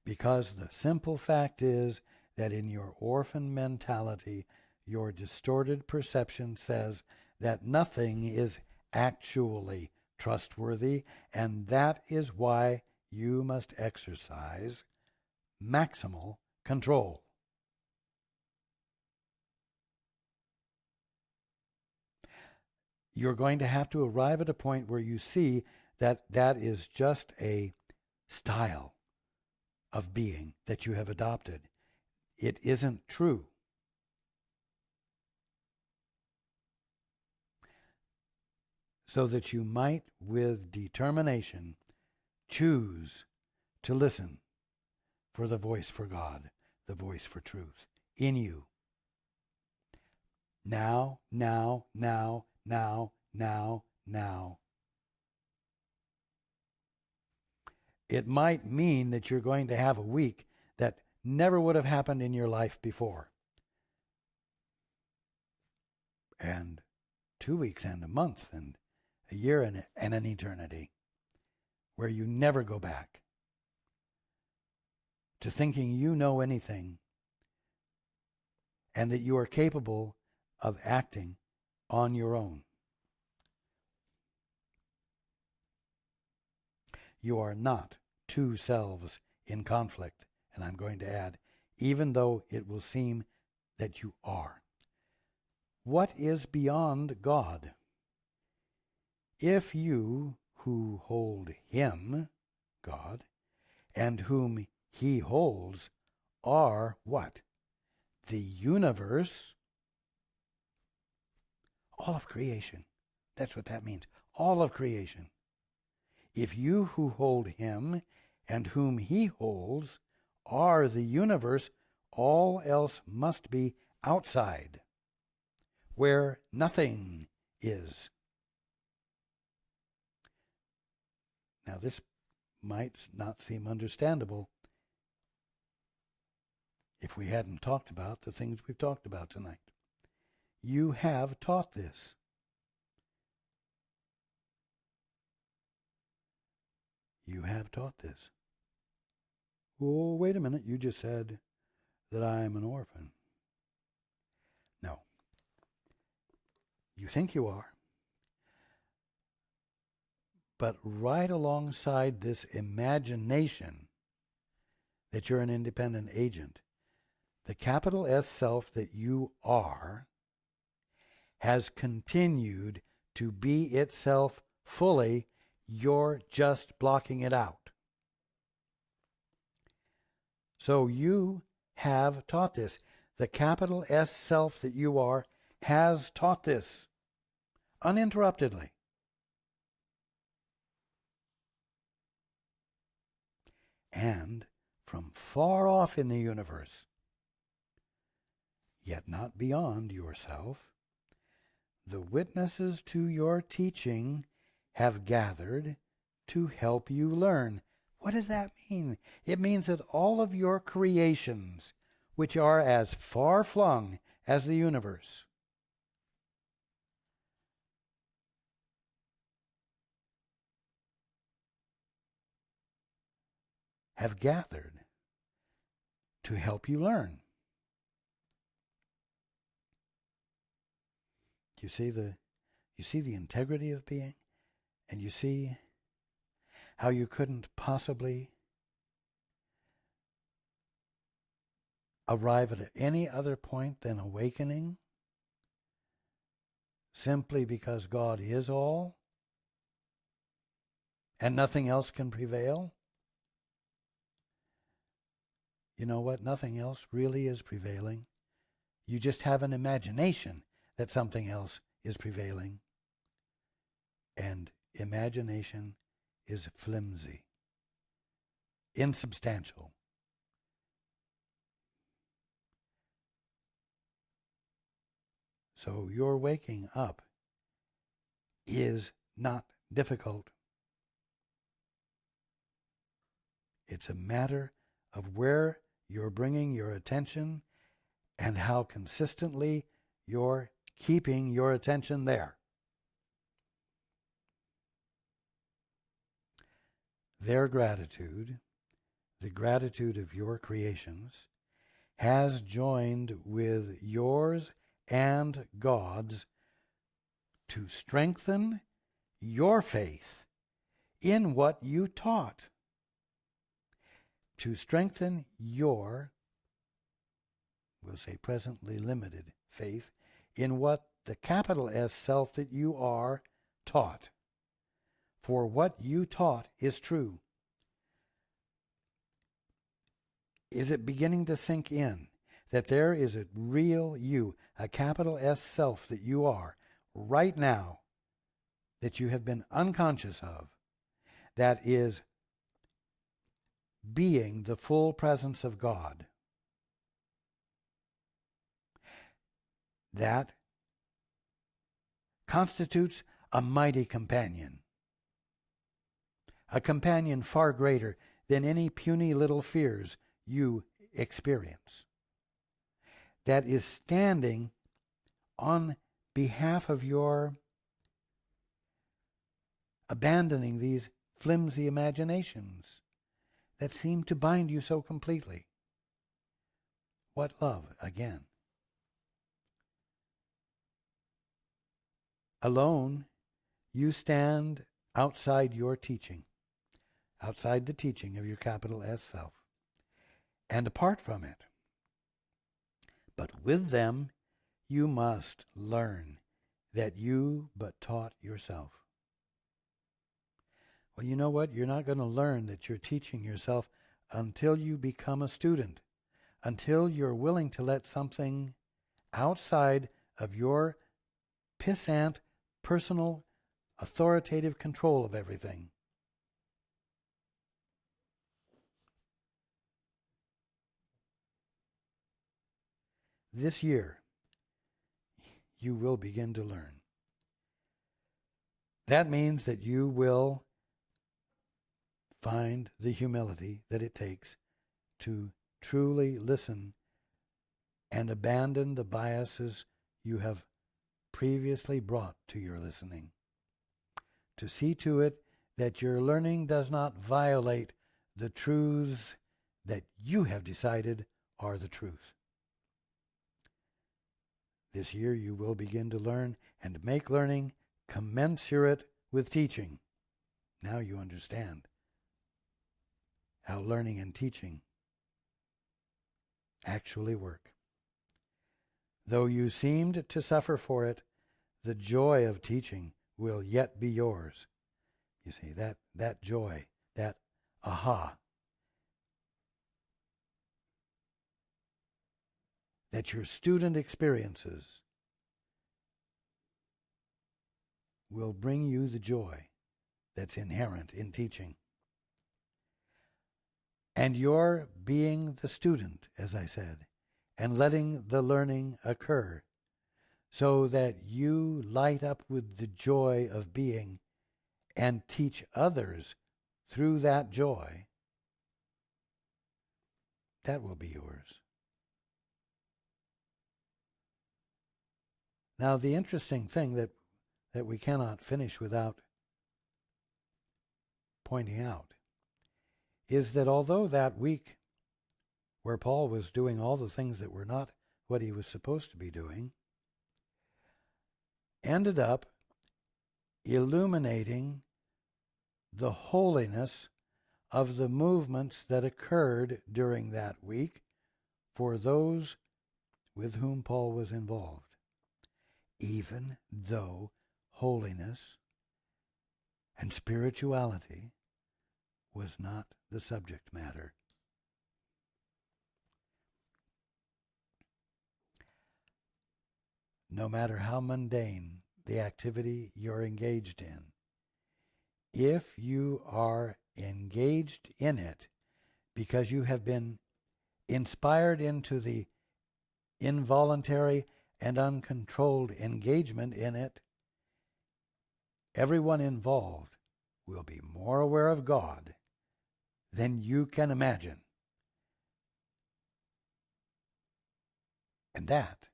Because the simple fact is that in your orphan mentality, your distorted perception says that nothing is actually trustworthy, and that is why you must exercise maximal control. You're going to have to arrive at a point where you see that that is just a style of being that you have adopted. It isn't true. So that you might, with determination, choose to listen for the voice for God, the voice for truth in you. Now. It might mean that you're going to have a week that never would have happened in your life before. And 2 weeks and a month and a year and an eternity where you never go back to thinking you know anything and that you are capable of acting on your own. You are not two selves in conflict, and I'm going to add, even though it will seem that you are. What is beyond God? If you who hold him, God, and whom he holds are what? The universe, all of creation. That's what that means. All of creation. If you who hold him and whom he holds are the universe, all else must be outside, where nothing is. Now, this might not seem understandable if we hadn't talked about the things we've talked about tonight. You have taught this. You have taught this. Oh, wait a minute. You just said that I am an orphan. No. You think you are. But right alongside this imagination that you're an independent agent, the capital S self that you are has continued to be itself fully. You're just blocking it out. So you have taught this. The capital S self that you are has taught this uninterruptedly. And from far off in the universe, yet not beyond yourself. The witnesses to your teaching have gathered to help you learn. What does that mean? It means that all of your creations, which are as far-flung as the universe, have gathered to help you learn. You see the integrity of being, and you see how you couldn't possibly arrive at any other point than awakening, simply because God is all and nothing else can prevail. You know what? Nothing else really is prevailing. You just have an imagination that something else is prevailing. And imagination is flimsy, insubstantial. So your waking up is not difficult. It's a matter of where you're bringing your attention and how consistently you're keeping your attention there. Their gratitude, the gratitude of your creations, has joined with yours and God's to strengthen your faith in what you taught. To strengthen your, we'll say presently limited faith, in what the capital S self that you are taught. For what you taught is true. Is it beginning to sink in that there is a real you, a capital S self that you are right now, that you have been unconscious of, that is being the full presence of God? That constitutes a mighty companion. A companion far greater than any puny little fears you experience. That is standing on behalf of your abandoning these flimsy imaginations that seem to bind you so completely. What love, again. Alone, you stand outside your teaching, outside the teaching of your capital S self, and apart from it. But with them, you must learn that you but taught yourself. Well, you know what? You're not going to learn that you're teaching yourself until you become a student, until you're willing to let something outside of your pissant, personal, authoritative control of everything. This year, you will begin to learn. That means that you will find the humility that it takes to truly listen and abandon the biases you have previously brought to your listening. To see to it that your learning does not violate the truths that you have decided are the truth. This year you will begin to learn and make learning commensurate with teaching. Now you understand how learning and teaching actually work. Though you seemed to suffer for it, the joy of teaching will yet be yours. You see, that joy, that aha, that your student experiences will bring you the joy that's inherent in teaching. And your being the student, as I said, and letting the learning occur, so that you light up with the joy of being and teach others through that joy, that will be yours. Now, the interesting thing that we cannot finish without pointing out is that although that week where Paul was doing all the things that were not what he was supposed to be doing, ended up illuminating the holiness of the movements that occurred during that week for those with whom Paul was involved, even though holiness and spirituality was not the subject matter. No matter how mundane the activity you're engaged in, if you are engaged in it because you have been inspired into the involuntary and uncontrolled engagement in it, everyone involved will be more aware of God than you can imagine. And that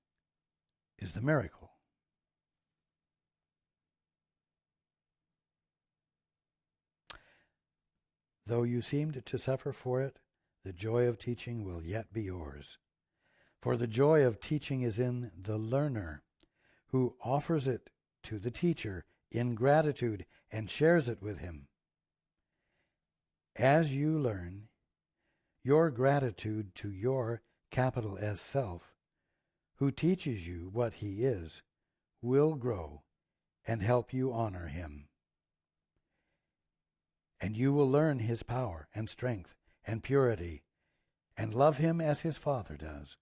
is the miracle. Though you seemed to suffer for it, the joy of teaching will yet be yours. For the joy of teaching is in the learner, who offers it to the teacher in gratitude and shares it with him. As you learn, your gratitude to your capital S self, who teaches you what he is, will grow and help you honor him. And you will learn his power and strength and purity and love him as his Father does,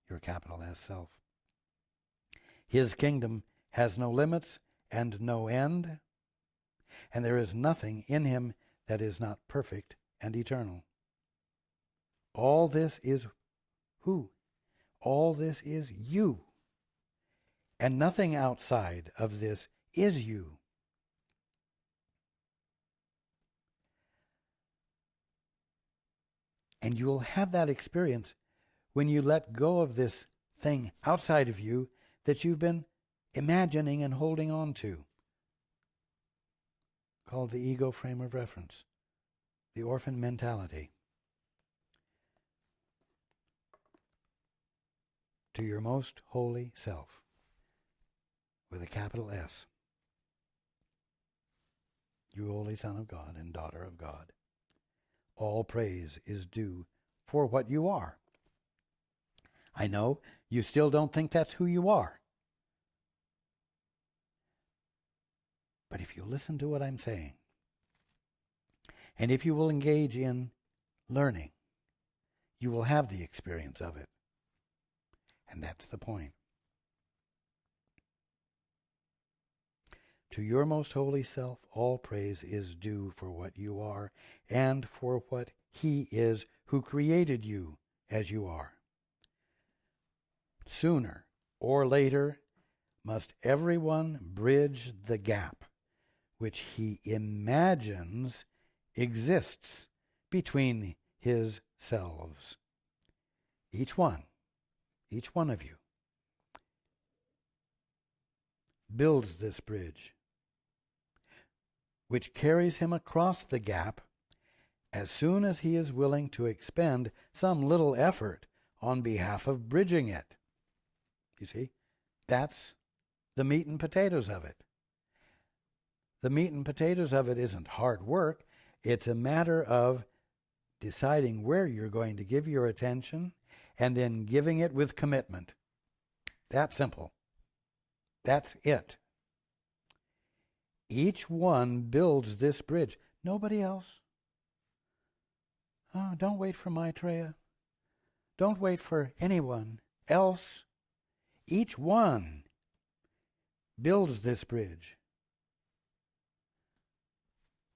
your capital S self. His kingdom has no limits and no end, and there is nothing in him that is not perfect and eternal. All this is who? All this is you. And nothing outside of this is you. And you will have that experience when you let go of this thing outside of you that you've been imagining and holding on to, called the ego frame of reference, the orphan mentality. To your most holy self, with a capital S, you holy Son of God and daughter of God, all praise is due for what you are. I know you still don't think that's who you are. But if you listen to what I'm saying, and if you will engage in learning, you will have the experience of it. And that's the point. To your most holy self, all praise is due for what you are and for what he is who created you as you are. Sooner or later must everyone bridge the gap which he imagines exists between his selves. Each one of you builds this bridge, which carries him across the gap as soon as he is willing to expend some little effort on behalf of bridging it. You see, that's the meat and potatoes of it. The meat and potatoes of it isn't hard work. It's a matter of deciding where you're going to give your attention and then giving it with commitment. That simple. That's it. Each one builds this bridge. Nobody else. Oh, don't wait for Maitreya. Don't wait for anyone else. Each one builds this bridge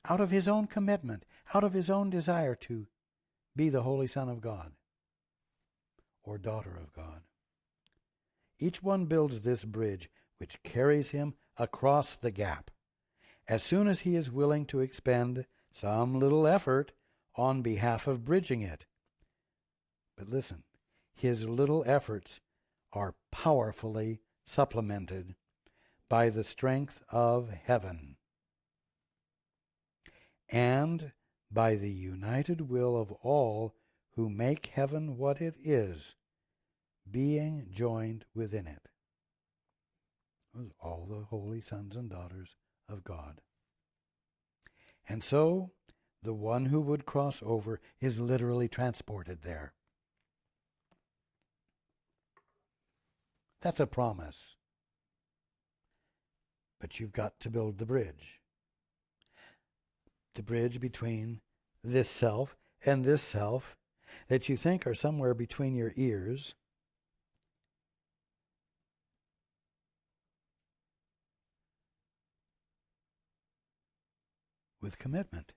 out of his own commitment, out of his own desire to be the Holy Son of God. or daughter of God. Each one builds this bridge which carries him across the gap, as soon as he is willing to expend some little effort on behalf of bridging it. But listen, his little efforts are powerfully supplemented by the strength of heaven and by the united will of all who make heaven what it is, being joined within it. All the holy sons and daughters of God. And so, the one who would cross over is literally transported there. That's a promise. But you've got to build the bridge. The bridge between this self and this self that you think are somewhere between your ears. With commitment.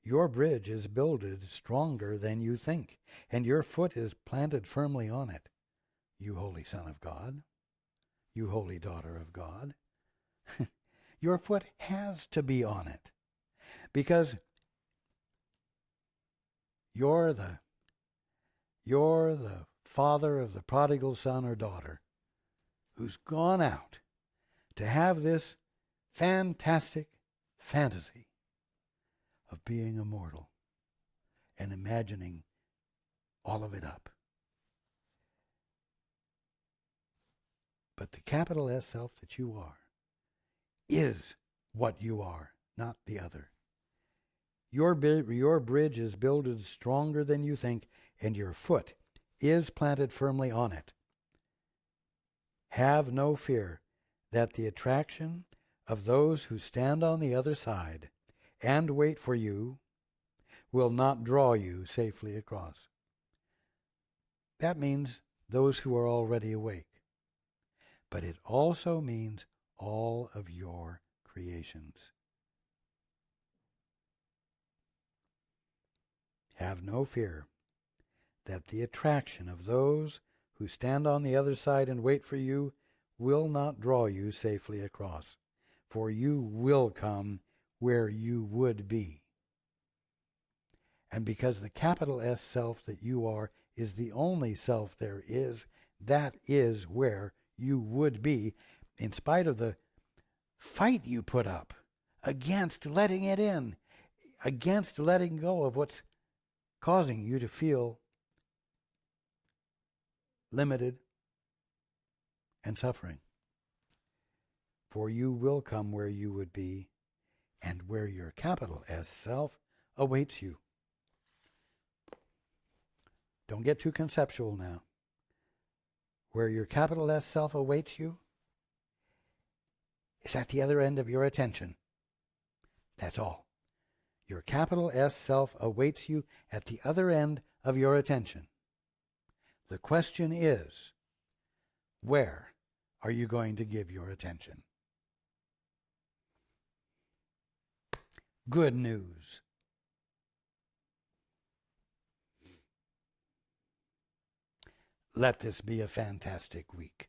Your bridge is builded stronger than you think, and your foot is planted firmly on it. You holy Son of God, you holy daughter of God. Your foot has to be on it, because you're the father of the prodigal son or daughter who's gone out to have this fantastic fantasy of being immortal and imagining all of it up. But the capital S self that you are is what you are, not the other. Your bridge is builded stronger than you think, and your foot is planted firmly on it. Have no fear that the attraction of those who stand on the other side and wait for you will not draw you safely across. That means those who are already awake. But it also means all of your creations. Have no fear that the attraction of those who stand on the other side and wait for you will not draw you safely across, for you will come where you would be. And because the capital S self that you are is the only self there is, that is where you would be, in spite of the fight you put up against letting it in, against letting go of what's causing you to feel limited and suffering. For you will come where you would be, and where your capital S self awaits you. Don't get too conceptual now. Where your capital S self awaits you is at the other end of your attention. That's all. Your capital S self awaits you at the other end of your attention. The question is, where are you going to give your attention? Good news. Let this be a fantastic week.